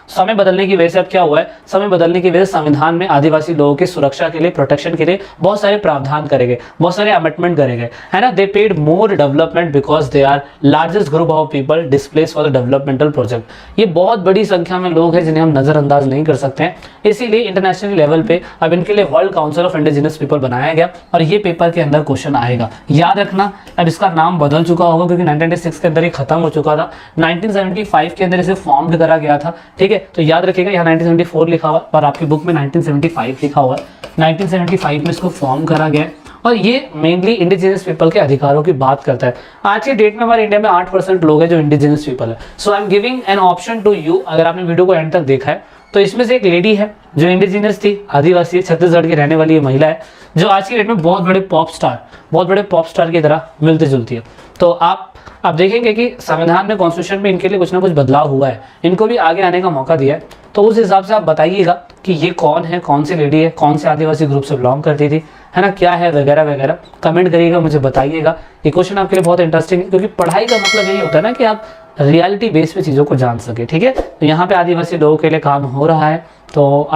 समय बदलने की वजह से अब क्या हुआ है, समय बदलने की वजह से संविधान में आदिवासी लोगों की सुरक्षा के लिए, प्रोटेक्शन के लिए बहुत सारे प्रावधान करे गए, बहुत सारे अमेंडमेंट करे गए, है ना। They paid more development because they are largest group of people displace for the developmental project. ये बहुत बड़ी संख्या में लोग हैं जिन्हें हम नजरअंदाज नहीं कर सकते हैं, इसीलिए इंटरनेशनल लेवल पे अब इनके लिए world council of indigenous people बनाया गया और ये पेपर के अंदर क्वेश्चन आएगा। याद रखना, अब इसका नाम बदल चुका होगा क्योंकि 1996 के अंदर ये खत्म हो चुका था, 1975 के अंदर इसे फॉर्म्ड करा गया था, ठीक है। तो याद रखिएगा यहाँ 1974 लिखा हुआ पर आपकी बुक में 1975 लिखा हुआ है। 1975 में इसको फॉर्म करा गया और ये मेनली इंडिजिनस पीपल के अधिकारों की बात करता है। आज के डेट में हमारे इंडिया में 8% लोग हैं जो इंडिजिनस पीपल है। So I am giving an option to you, अगर आपने वीडियो को एंड तक देखा है तो इसमें से एक लेडी है जो इंडिजिनस थी, आदिवासी, छत्तीसगढ़ की रहने वाली ये महिला है जो आज की डेट में बहुत बड़े पॉप स्टार की तरह मिलती जुलती है। तो आप देखेंगे कि संविधान में, कॉन्स्टिट्यूशन में इनके लिए कुछ ना कुछ बदलाव हुआ है, इनको भी आगे आने का मौका दिया है। तो उस हिसाब से आप बताइएगा कि ये कौन है, कौन सी लेडी है, कौन से आदिवासी ग्रुप से बिलोंग करती थी, है ना, क्या है वगैरह वगैरह। कमेंट करिएगा, मुझे बताइएगा। ये क्वेश्चन आपके लिए बहुत इंटरेस्टिंग है क्योंकि पढ़ाई का मतलब यही होता है ना कि आप रियलिटी बेस पे चीज़ों को जान सके, ठीक है। तो यहाँ पे आदिवासी लोगों के लिए काम हो रहा है। तो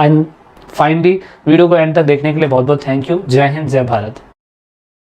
फाइनली वीडियो को एंड तक देखने के लिए बहुत बहुत थैंक यू। जय हिंद, जय भारत।